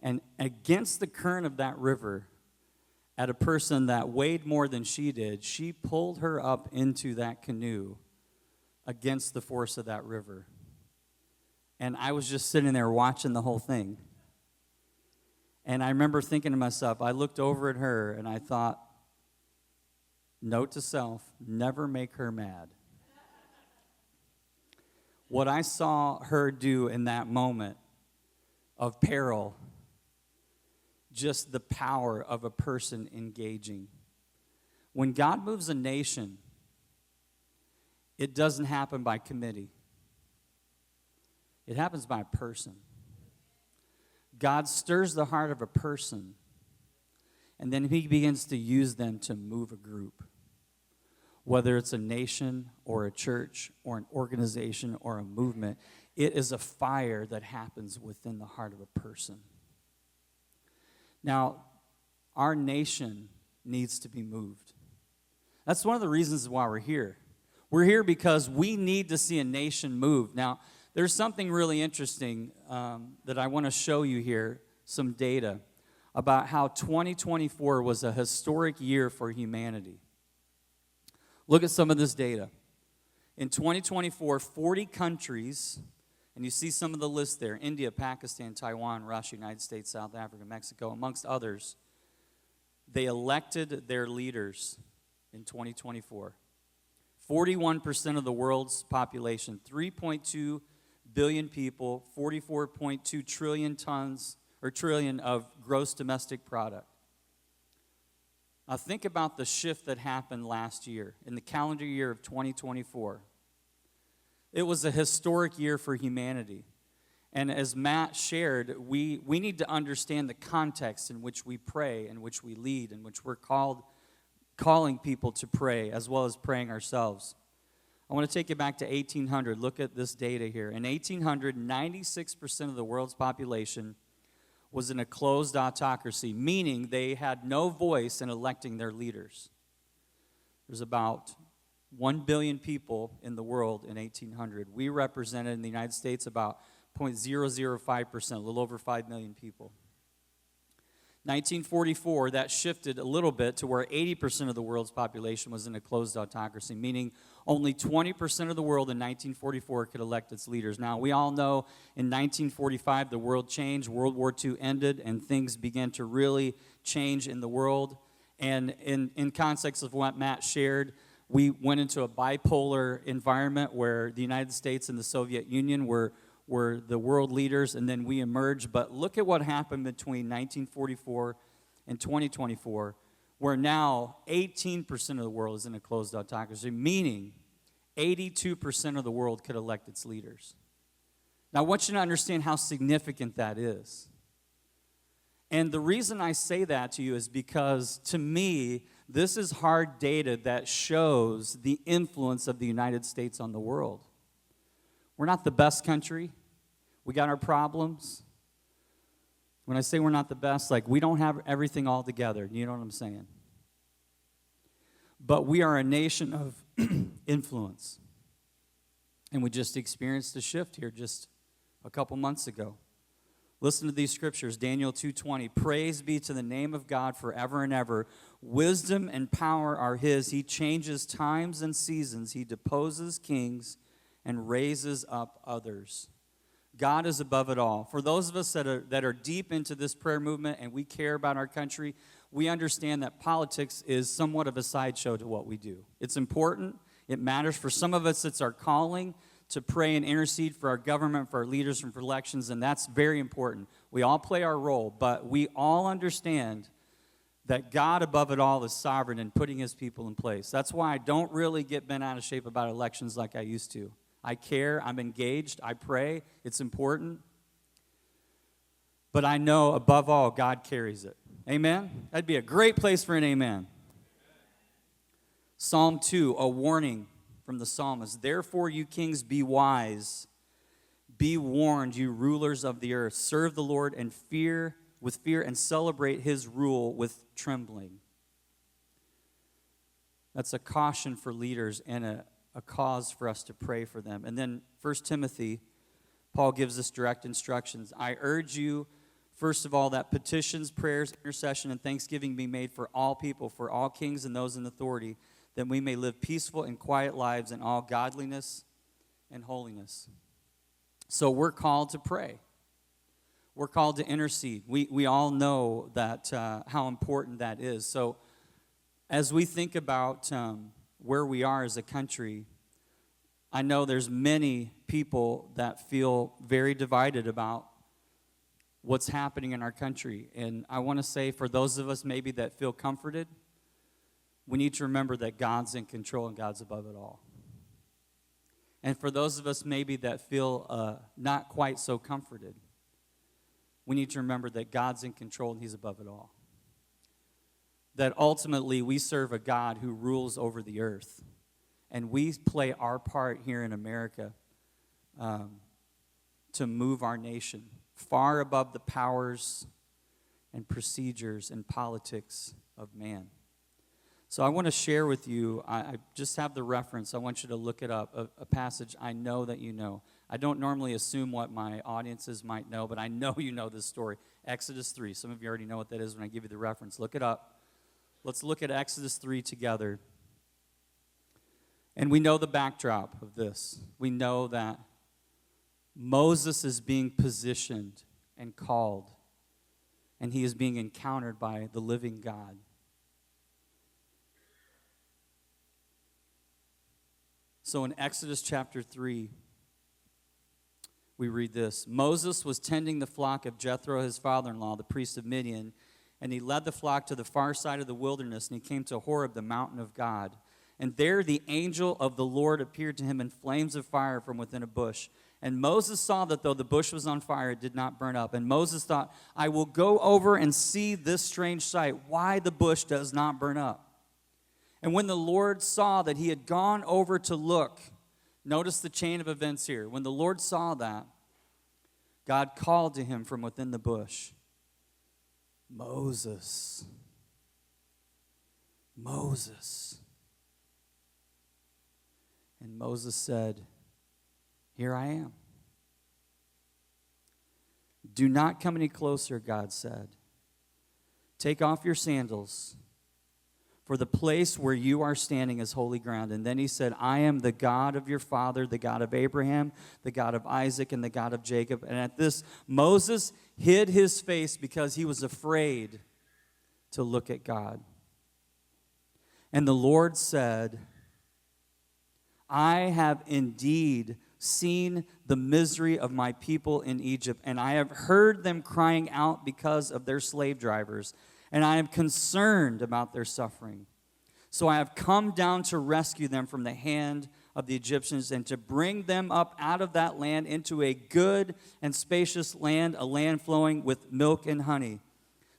And against the current of that river, at a person that weighed more than she did, she pulled her up into that canoe against the force of that river. And I was just sitting there watching the whole thing. And I remember thinking to myself, I looked over at her and I thought, note to self, never make her mad. What I saw her do in that moment of peril, just the power of a person engaging. When God moves a nation, it doesn't happen by committee. It happens by a person. God stirs the heart of a person, and then he begins to use them to move a group. Whether it's a nation or a church or an organization or a movement, It is a fire that happens within the heart of a person. Now, our nation needs to be moved. That's one of the reasons why we're here. We're here because we need to see a nation move. Now, there's something really interesting that I want to show you here, some data about how 2024 was a historic year for humanity. Look at some of this data. In 2024, 40 countries, and you see some of the list there, India, Pakistan, Taiwan, Russia, United States, South Africa, Mexico, amongst others, they elected their leaders in 2024. 41% of the world's population, 3.2 billion people, 44.2 trillion of gross domestic product. Now think about the shift that happened last year, in the calendar year of 2024. It was a historic year for humanity. And as Matt shared, we need to understand the context in which we pray, in which we lead, in which we're calling people to pray, as well as praying ourselves. I want to take you back to 1800. Look at this data here. In 1800, 96% of the world's population was in a closed autocracy, meaning they had no voice in electing their leaders. There's about 1 billion people in the world in 1800. We represented in the United States about 0.005%, a little over 5 million people. 1944, that shifted a little bit to where 80% of the world's population was in a closed autocracy, meaning only 20% of the world in 1944 could elect its leaders. Now, we all know in 1945 the world changed, World War II ended, and things began to really change in the world. And in context of what Matt shared, we went into a bipolar environment where the United States and the Soviet Union were the world leaders, and then we emerged. But look at what happened between 1944 and 2024, where now 18% of the world is in a closed autocracy, meaning 82% of the world could elect its leaders. Now, I want you to understand how significant that is. And the reason I say that to you is because, to me, this is hard data that shows the influence of the United States on the world. We're not the best country. We got our problems. When I say we're not the best, like we don't have everything all together. You know what I'm saying? But we are a nation of influence. And we just experienced a shift here just a couple months ago. Listen to these scriptures, Daniel 2:20. Praise be to the name of God forever and ever. Wisdom and power are his. He changes times and seasons. He deposes kings and raises up others. God is above it all. For those of us that are deep into this prayer movement and we care about our country, we understand that politics is somewhat of a sideshow to what we do. It's important. It matters. For some of us, it's our calling to pray and intercede for our government, for our leaders, and for elections, and that's very important. We all play our role, but we all understand that God above it all is sovereign in putting his people in place. That's why I don't really get bent out of shape about elections like I used to. I care, I'm engaged, I pray, it's important. But I know above all, God carries it. Amen? That'd be a great place for an amen. Psalm 2, a warning from the psalmist. Therefore, you kings, be wise. Be warned, you rulers of the earth. Serve the Lord and with fear and celebrate his rule with trembling. That's a caution for leaders and a cause for us to pray for them. And then 1 Timothy, Paul gives us direct instructions. I urge you, first of all, that petitions, prayers, intercession, and thanksgiving be made for all people, for all kings and those in authority, that we may live peaceful and quiet lives in all godliness and holiness. So we're called to pray. We're called to intercede. We all know that how important that is. So as we think about where we are as a country, I know there's many people that feel very divided about what's happening in our country. And I want to say for those of us maybe that feel comforted, we need to remember that God's in control and God's above it all. And for those of us maybe that feel not quite so comforted, we need to remember that God's in control and he's above it all. That ultimately we serve a God who rules over the earth. And we play our part here in America to move our nation far above the powers and procedures and politics of man. So I want to share with you, I just have the reference. I want you to look it up, a passage I know that you know. I don't normally assume what my audiences might know, but I know you know this story. Exodus 3. Some of you already know what that is when I give you the reference. Look it up. Let's look at Exodus 3 together. And we know the backdrop of this. We know that Moses is being positioned and called, and he is being encountered by the living God. So in Exodus chapter 3, we read this. Moses was tending the flock of Jethro, his father-in-law, the priest of Midian, and he led the flock to the far side of the wilderness, and he came to Horeb, the mountain of God. And there the angel of the Lord appeared to him in flames of fire from within a bush. And Moses saw that though the bush was on fire, it did not burn up. And Moses thought, I will go over and see this strange sight, why the bush does not burn up. And when the Lord saw that he had gone over to look, notice the chain of events here. When the Lord saw that, God called to him from within the bush, Moses, Moses. And Moses said, here I am. Do not come any closer, God said. Take off your sandals, for the place where you are standing is holy ground. And then he said, I am the God of your father, the God of Abraham, the God of Isaac, and the God of Jacob. And at this, Moses hid his face because he was afraid to look at God. And the Lord said, I have indeed seen the misery of my people in Egypt, and I have heard them crying out because of their slave drivers, and I am concerned about their suffering. So I have come down to rescue them from the hand of the Egyptians and to bring them up out of that land into a good and spacious land, a land flowing with milk and honey,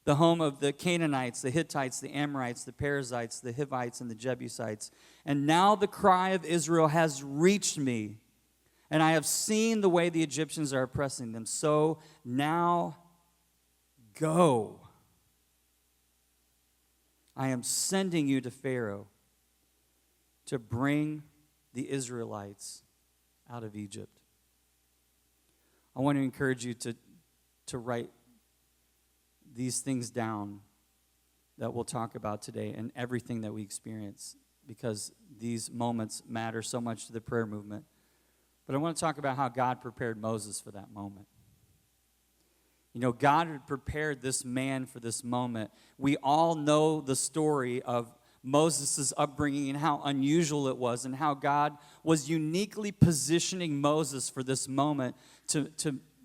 the home of the Canaanites, the Hittites, the Amorites, the Perizzites, the Hivites, and the Jebusites. And now the cry of Israel has reached me, and I have seen the way the Egyptians are oppressing them. So now go. I am sending you to Pharaoh to bring the Israelites out of Egypt. I want to encourage you to write these things down that we'll talk about today and everything that we experience, because these moments matter so much to the prayer movement. But I want to talk about how God prepared Moses for that moment. You know, God had prepared this man for this moment. We all know the story of Moses' upbringing and how unusual it was, and how God was uniquely positioning Moses for this moment to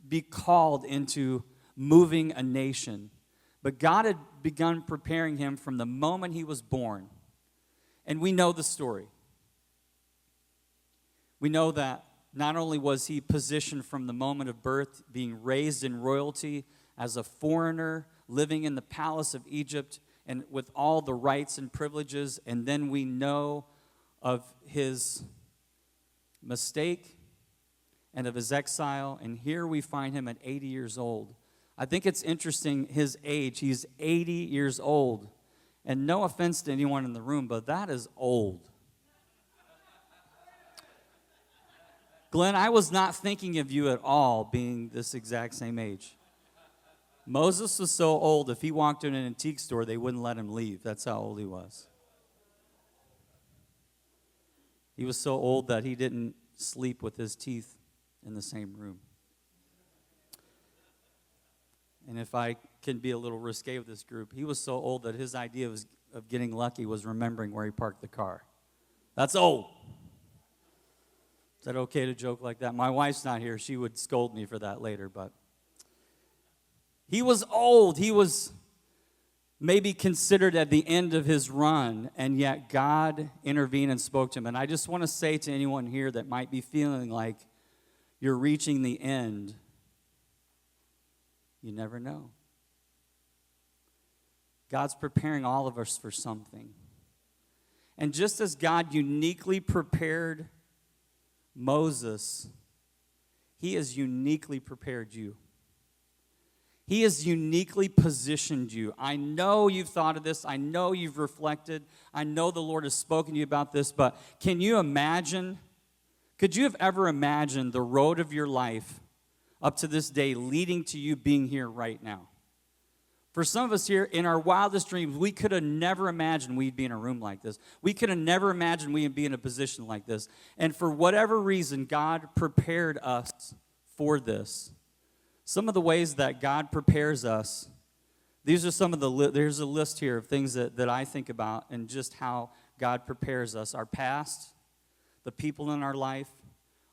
be called into moving a nation. But God had begun preparing him from the moment he was born. And we know the story. We know that not only was he positioned from the moment of birth, being raised in royalty as a foreigner, living in the palace of Egypt, and with all the rights and privileges, and then we know of his mistake and of his exile, and here we find him at 80 years old. I think it's interesting, his age. He's 80 years old. And no offense to anyone in the room, but that is old. Glenn, I was not thinking of you at all being this exact same age. Moses was so old, if he walked in an antique store, they wouldn't let him leave. That's how old he was. He was so old that he didn't sleep with his teeth in the same room. And if I can be a little risque with this group, he was so old that his idea of getting lucky was remembering where he parked the car. That's old. Is that okay to joke like that? My wife's not here. She would scold me for that later, but he was old. He was maybe considered at the end of his run, and yet God intervened and spoke to him. And I just want to say to anyone here that might be feeling like you're reaching the end, you never know. God's preparing all of us for something. And just as God uniquely prepared Moses, He has uniquely prepared you. He has uniquely positioned you. I know you've thought of this. I know you've reflected. I know the Lord has spoken to you about this, but can you imagine, could you have ever imagined the road of your life up to this day leading to you being here right now? For some of us here, in our wildest dreams, we could have never imagined we'd be in a room like this. We could have never imagined we'd be in a position like this. And for whatever reason, God prepared us for this. Some of the ways that God prepares us, these are some of there's a list here of things that I think about and just how God prepares us. Our past, the people in our life,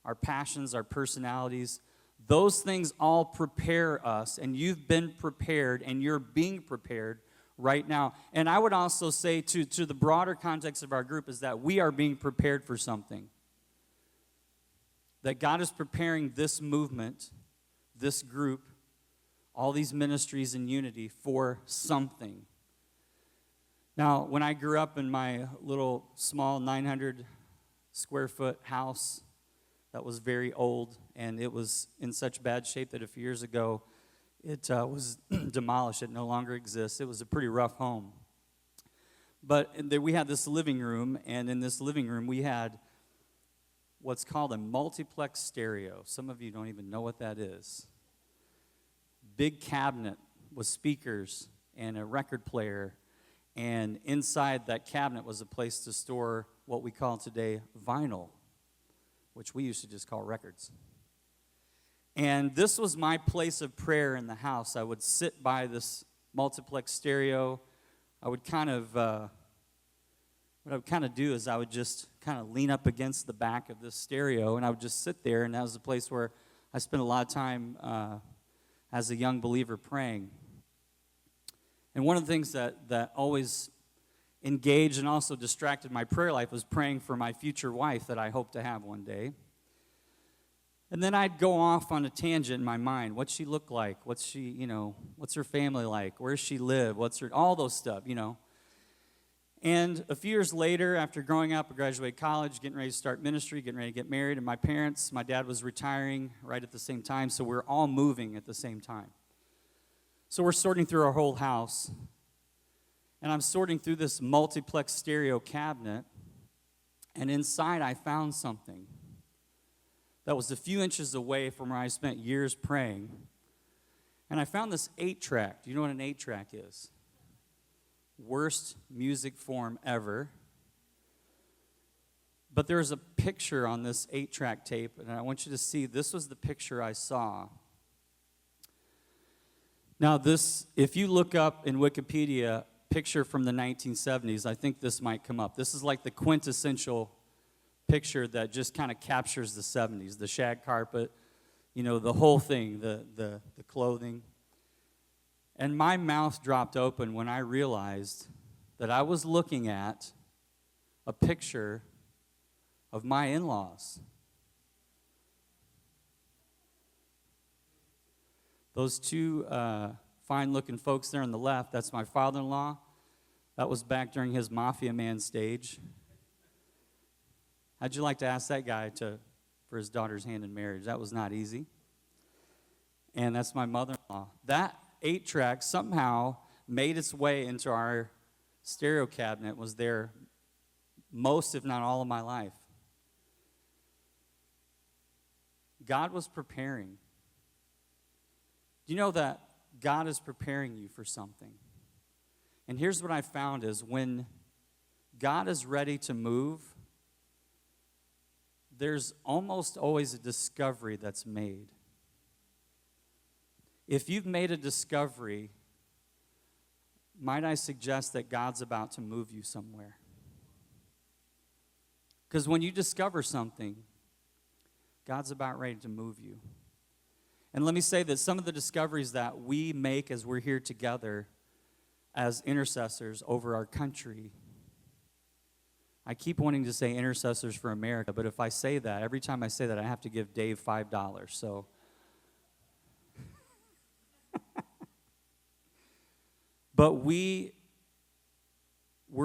our passions, our personalities, those things all prepare us, and you've been prepared, and you're being prepared right now. And I would also say to the broader context of our group is that we are being prepared for something. That God is preparing this movement, this group, all these ministries in unity for something. Now, when I grew up in my little small 900 square foot house that was very old, and it was in such bad shape that a few years ago it was demolished. It no longer exists. It was a pretty rough home. But we had this living room, and in this living room we had what's called a multiplex stereo. Some of you don't even know what that is. Big cabinet with speakers and a record player, and inside that cabinet was a place to store what we call today vinyl, which we used to just call records. And this was my place of prayer in the house. I would sit by this multiplex stereo. I would what I would kind of do is I would just kind of lean up against the back of this stereo, and I would just sit there, and that was the place where I spent a lot of time as a young believer praying. And one of the things that always engaged and also distracted my prayer life was praying for my future wife that I hope to have one day. And then I'd go off on a tangent in my mind. What's she look like? What's her family like? Where does she live? All those stuff, And a few years later, after growing up, I graduated college, getting ready to start ministry, getting ready to get married, and my dad was retiring right at the same time, so we were all moving at the same time. So we're sorting through our whole house, and I'm sorting through this multiplex stereo cabinet, and inside I found something that was a few inches away from where I spent years praying. And I found this 8-track. Do you know what an 8-track is? Worst music form ever. But there's a picture on this 8-track tape, and I want you to see, this was the picture I saw. Now this, if you look up in Wikipedia, picture from the 1970s, I think this might come up. This is like the quintessential picture that just kind of captures the 70s. The shag carpet, the whole thing, the clothing. And my mouth dropped open when I realized that I was looking at a picture of my in-laws. Those two fine-looking folks there on the left, that's my father-in-law. That was back during his Mafia Man stage. How'd you like to ask that guy for his daughter's hand in marriage? That was not easy. And that's my mother-in-law. That 8-track somehow made its way into our stereo cabinet, was there most, if not all, of my life. God was preparing. Do you know that God is preparing you for something? And here's what I found is when God is ready to move, there's almost always a discovery that's made. If you've made a discovery, might I suggest that God's about to move you somewhere? Because when you discover something, God's about ready to move you. And let me say that some of the discoveries that we make as we're here together as intercessors over our country, I keep wanting to say intercessors for America, but if I say that, every time I say that, I have to give Dave $5. So, but we're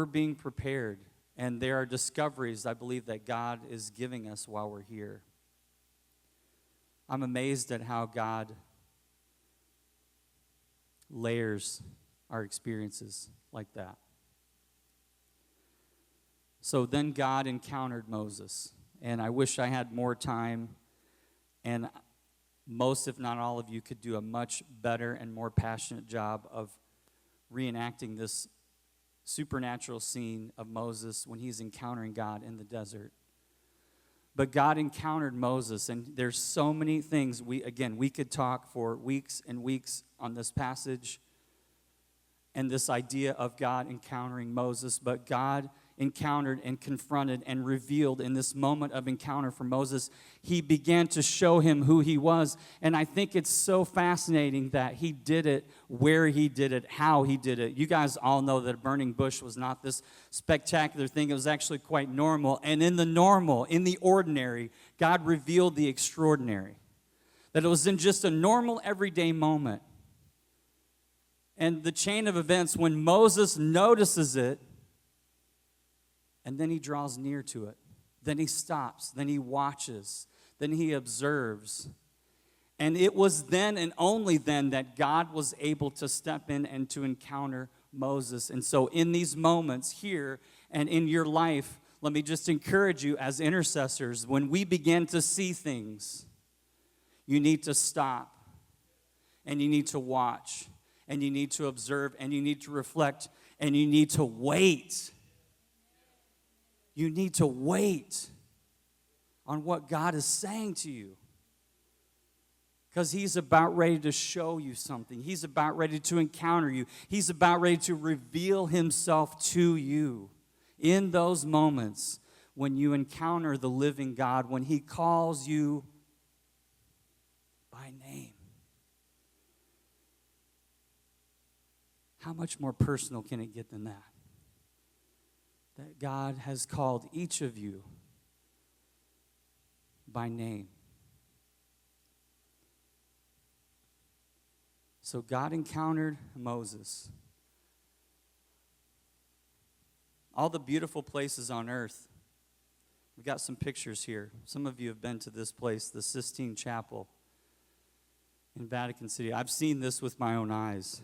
being prepared, and there are discoveries I believe that God is giving us while we're here. I'm amazed at how God layers our experiences like that. So then God encountered Moses, and I wish I had more time, and most, if not all of you, could do a much better and more passionate job of reenacting this supernatural scene of Moses when he's encountering God in the desert. But God encountered Moses, and there's so many things. We could talk for weeks and weeks on this passage and this idea of God encountering Moses, but God encountered and confronted and revealed in this moment of encounter for Moses. He began to show him who he was, and I think it's so fascinating that he did it, where he did it, how he did it. You guys all know that a burning bush was not this spectacular thing. It was actually quite normal, and in the normal, in the ordinary, God revealed the extraordinary. That it was in just a normal, everyday moment. And the chain of events, when Moses notices it, and then he draws near to it. Then he stops. Then he watches. Then he observes. And it was then and only then that God was able to step in and to encounter Moses. And so in these moments here and in your life, let me just encourage you as intercessors, when we begin to see things, you need to stop. And you need to watch. And you need to observe. And you need to reflect. And you need to wait. You need to wait on what God is saying to you. Because he's about ready to show you something. He's about ready to encounter you. He's about ready to reveal himself to you in those moments when you encounter the living God, when he calls you by name. How much more personal can it get than that? That God has called each of you by name. So God encountered Moses. All the beautiful places on earth. We've got some pictures here. Some of you have been to this place, the Sistine Chapel in Vatican City. I've seen this with my own eyes.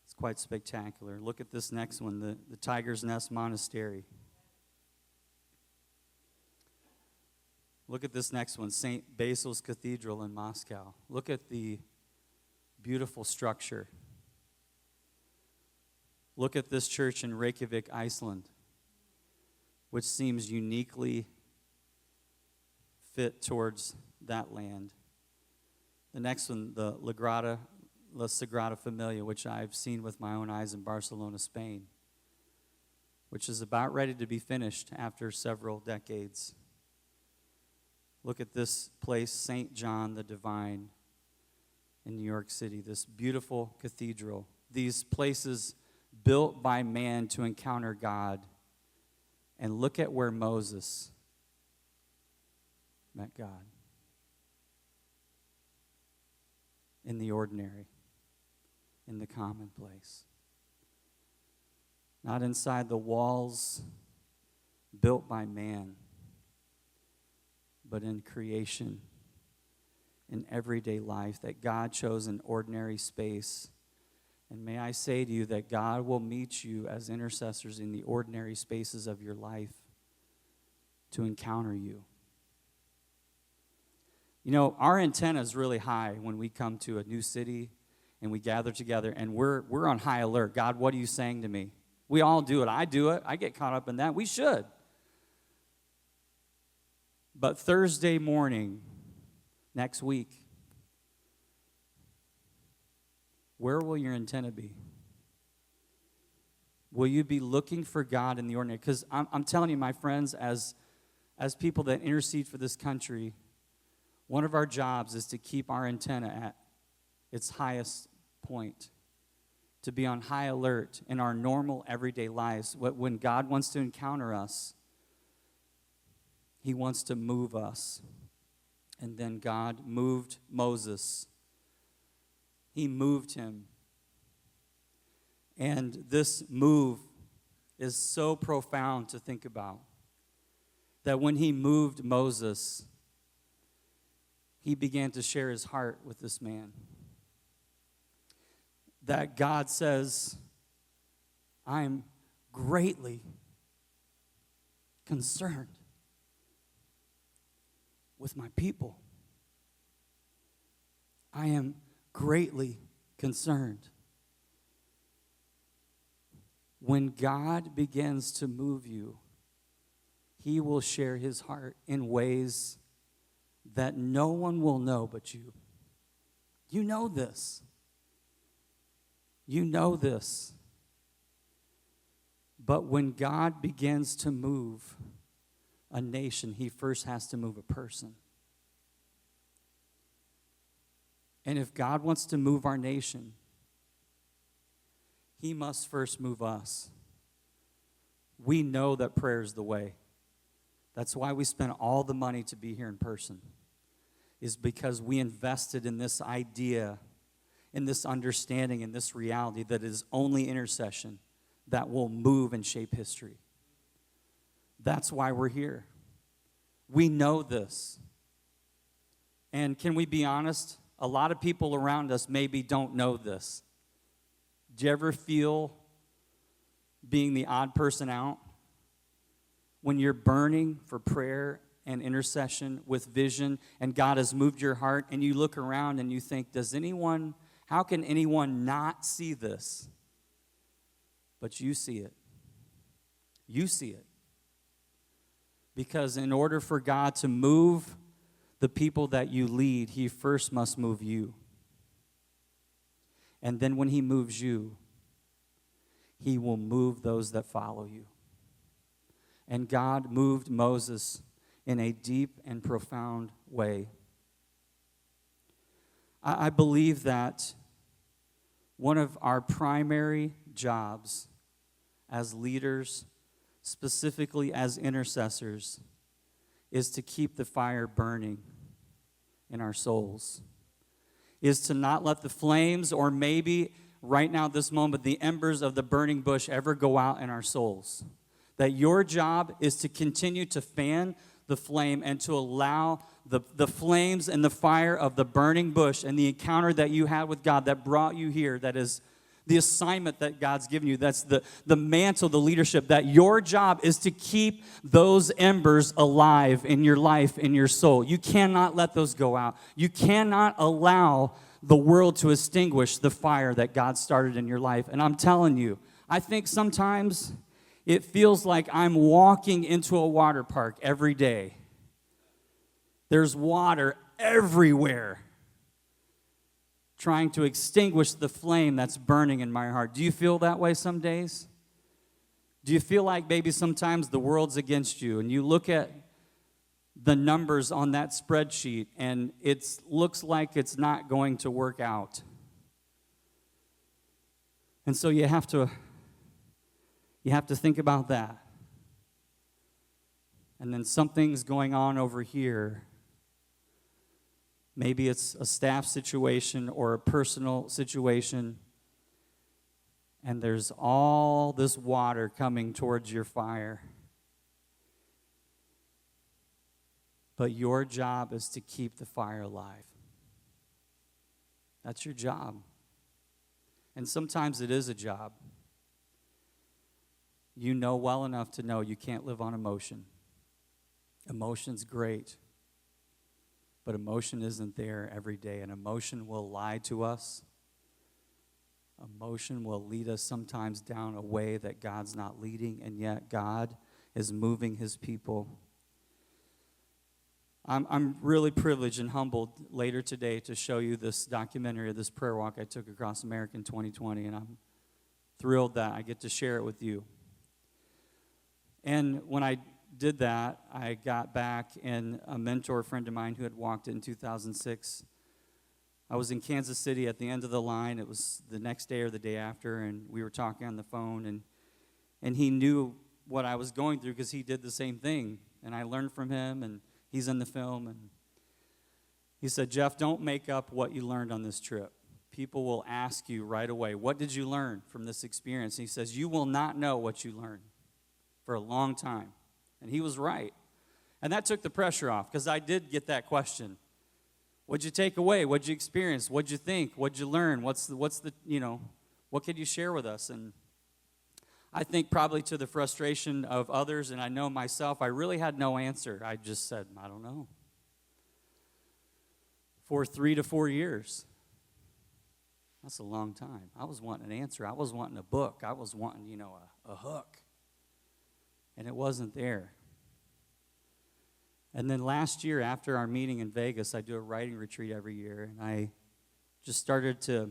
It's quite spectacular. Look at this next one, the Tiger's Nest Monastery. Look at this next one, St. Basil's Cathedral in Moscow. Look at the beautiful structure. Look at this church in Reykjavik, Iceland, which seems uniquely fit towards that land. The next one, the La Sagrada Familia, which I've seen with my own eyes in Barcelona, Spain, which is about ready to be finished after several decades. Look at this place, St. John the Divine in New York City, this beautiful cathedral. These places built by man to encounter God. And look at where Moses met God. In the ordinary. In the commonplace. Not inside the walls built by man, but in creation, in everyday life, that God chose an ordinary space. And may I say to you that God will meet you as intercessors in the ordinary spaces of your life to encounter you. You know, our antenna is really high when we come to a new city and we gather together, and we're on high alert. God, what are you saying to me? We all do it. I do it. I get caught up in that. We should. But Thursday morning, next week, where will your antenna be? Will you be looking for God in the ordinary? Because I'm telling you, my friends, as people that intercede for this country, one of our jobs is to keep our antenna at its highest point, to be on high alert in our normal everyday lives. When God wants to encounter us, he wants to move us. And then God moved Moses. He moved him. And this move is so profound to think about, that when he moved Moses, he began to share his heart with this man. That God says, I am greatly concerned with my people. I am greatly concerned. When God begins to move you, he will share his heart in ways that no one will know but you. You know this. You know this. But when God begins to move a nation, he first has to move a person. And if God wants to move our nation, he must first move us. We know that prayer is the way. That's why we spent all the money to be here in person, is because we invested in this idea, in this understanding, in this reality that it is only intercession that will move and shape history. That's why we're here. We know this. And can we be honest? A lot of people around us maybe don't know this. Do you ever feel being the odd person out? When you're burning for prayer and intercession with vision and God has moved your heart and you look around and you think, how can anyone not see this? But you see it. You see it. Because in order for God to move the people that you lead, he first must move you. And then when he moves you, he will move those that follow you. And God moved Moses in a deep and profound way. I believe that one of our primary jobs as leaders, specifically as intercessors, is to keep the fire burning in our souls. Is to not let the flames, or maybe right now, this moment, the embers of the burning bush ever go out in our souls. That your job is to continue to fan the flame and to allow the flames and the fire of the burning bush and the encounter that you had with God that brought you here, that is the assignment that God's given you, that's the mantle, the leadership, that your job is to keep those embers alive in your life, in your soul. You cannot let those go out. You cannot allow the world to extinguish the fire that God started in your life. And I'm telling you, I think sometimes it feels like I'm walking into a water park every day. There's water everywhere trying to extinguish the flame that's burning in my heart. Do you feel that way some days? Do you feel like maybe sometimes the world's against you and you look at the numbers on that spreadsheet and it looks like it's not going to work out? And so you have to think about that. And then something's going on over here. Maybe it's a staff situation or a personal situation, and there's all this water coming towards your fire. But your job is to keep the fire alive. That's your job. And sometimes it is a job. You know well enough to know you can't live on emotion. Emotion's great. But emotion isn't there every day, and emotion will lie to us. Emotion will lead us sometimes down a way that God's not leading, and yet God is moving his people. I'm really privileged and humbled later today to show you this documentary of this prayer walk I took across America in 2020, and I'm thrilled that I get to share it with you. And when I did that, I got back, and a mentor friend of mine who had walked it in 2006, I was in Kansas City at the end of the line. It was the next day or the day after, and we were talking on the phone, and he knew what I was going through because he did the same thing, and I learned from him, and he's in the film, and he said, Geoff, don't make up what you learned on this trip. People will ask you right away, what did you learn from this experience? And he says, you will not know what you learned for a long time. And he was right. And that took the pressure off because I did get that question. What'd you take away? What'd you experience? What'd you think? What'd you learn? What's the what could you share with us? And I think probably to the frustration of others, and I know myself, I really had no answer. I just said, I don't know. For 3 to 4 years. That's a long time. I was wanting an answer. I was wanting a book. I was wanting, a hook. And it wasn't there. And then last year, after our meeting in Vegas, I do a writing retreat every year, and I just started to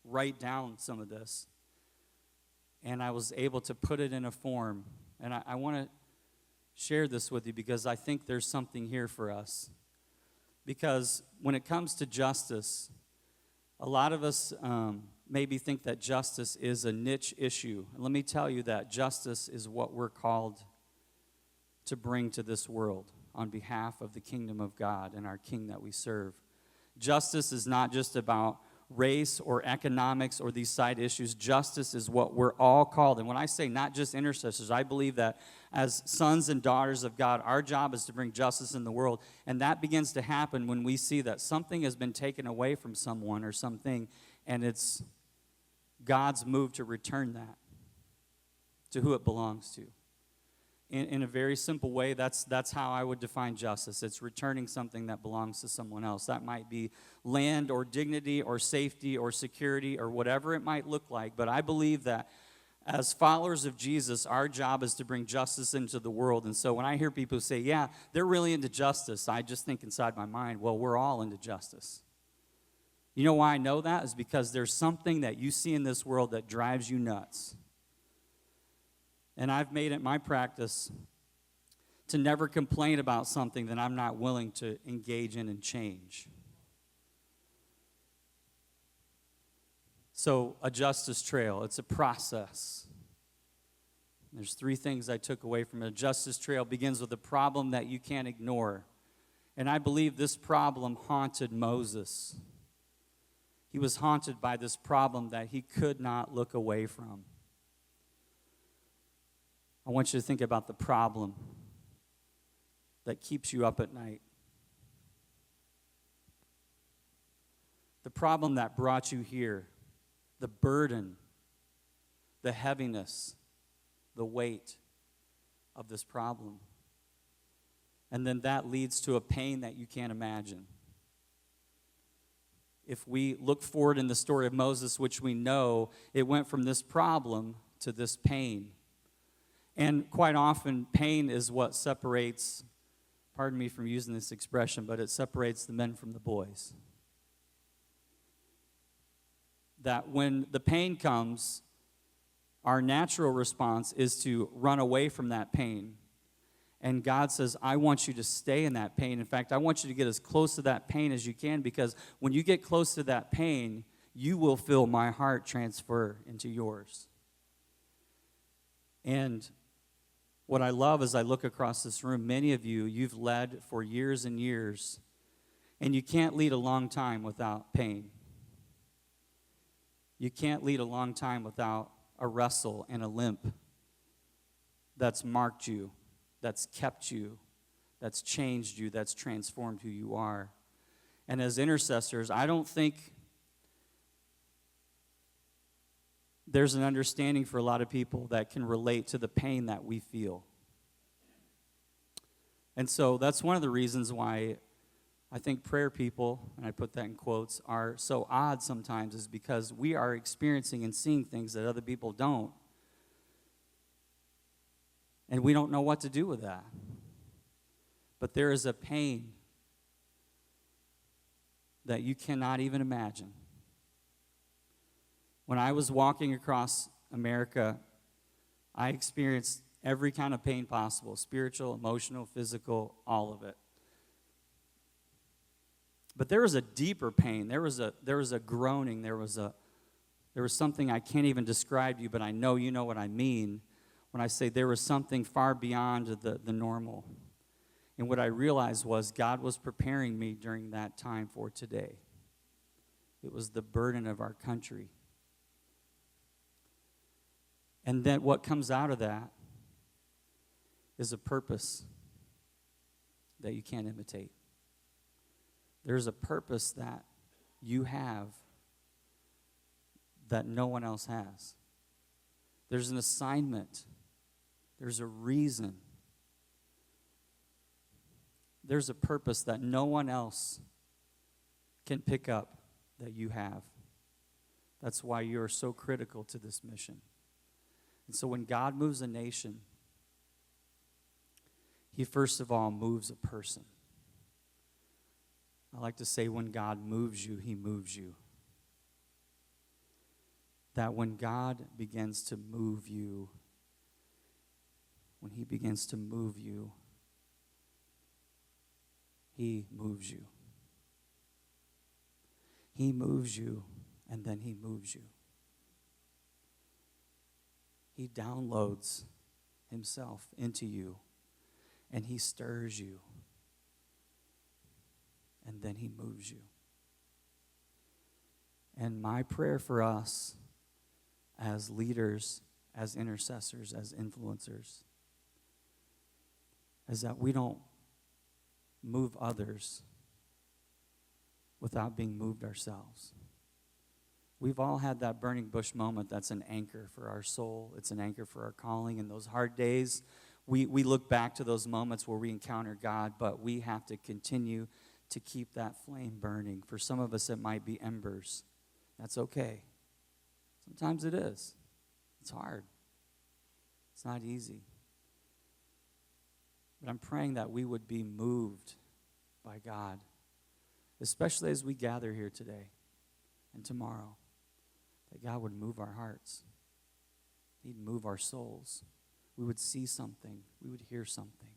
write down some of this. And I was able to put it in a form. And I want to share this with you because I think there's something here for us. Because when it comes to justice, a lot of us maybe think that justice is a niche issue. And let me tell you that justice is what we're called to bring to this world on behalf of the kingdom of God and our King that we serve. Justice is not just about race or economics or these side issues. Justice is what we're all called. And when I say not just intercessors, I believe that as sons and daughters of God, our job is to bring justice in the world. And that begins to happen when we see that something has been taken away from someone or something, and it's God's move to return that to who it belongs to. In a very simple way, that's how I would define justice. It's returning something that belongs to someone else. That might be land or dignity or safety or security or whatever it might look like. But I believe that as followers of Jesus, our job is to bring justice into the world. And so when I hear people say, yeah, they're really into justice, I just think inside my mind, well, we're all into justice. You know why I know that? Is because there's something that you see in this world that drives you nuts. And I've made it my practice to never complain about something that I'm not willing to engage in and change. So, a justice trail, it's a process. There's 3 things I took away from it. A justice trail begins with a problem that you can't ignore. And I believe this problem haunted Moses. He was haunted by this problem that he could not look away from. I want you to think about the problem that keeps you up at night. The problem that brought you here. The burden, the heaviness, the weight of this problem. And then that leads to a pain that you can't imagine. If we look forward in the story of Moses, which we know, it went from this problem to this pain. And quite often, pain is what separates, pardon me for using this expression, but it separates the men from the boys. That when the pain comes, our natural response is to run away from that pain. And God says, I want you to stay in that pain. In fact, I want you to get as close to that pain as you can, because when you get close to that pain, you will feel my heart transfer into yours. And what I love as I look across this room, many of you, you've led for years and years, and you can't lead a long time without pain. You can't lead a long time without a wrestle and a limp that's marked you, that's kept you, that's changed you, that's transformed who you are. And as intercessors, I don't think there's an understanding for a lot of people that can relate to the pain that we feel. And so that's one of the reasons why I think prayer people, and I put that in quotes, are so odd sometimes, is because we are experiencing and seeing things that other people don't. And we don't know what to do with that. But there is a pain that you cannot even imagine. When I was walking across America, I experienced every kind of pain possible, spiritual, emotional, physical, all of it. But there was a deeper pain. There was a groaning. There was something I can't even describe to you, but I know you know what I mean when I say there was something far beyond the normal. And what I realized was God was preparing me during that time for today. It was the burden of our country. And then what comes out of that is a purpose that you can't imitate. There's a purpose that you have that no one else has. There's an assignment. There's a reason. There's a purpose that no one else can pick up that you have. That's why you're so critical to this mission. And so when God moves a nation, he first of all moves a person. I like to say when God moves you, he moves you. That when God begins to move you, when he begins to move you, he moves you. He moves you, and then he moves you. He downloads himself into you, and he stirs you, and then he moves you. And my prayer for us as leaders, as intercessors, as influencers, is that we don't move others without being moved ourselves. We've all had that burning bush moment that's an anchor for our soul. It's an anchor for our calling. In those hard days, we look back to those moments where we encounter God, but we have to continue to keep that flame burning. For some of us, it might be embers. That's okay. Sometimes it is. It's hard. It's not easy. But I'm praying that we would be moved by God, especially as we gather here today and tomorrow, that God would move our hearts. He'd move our souls. We would see something. We would hear something.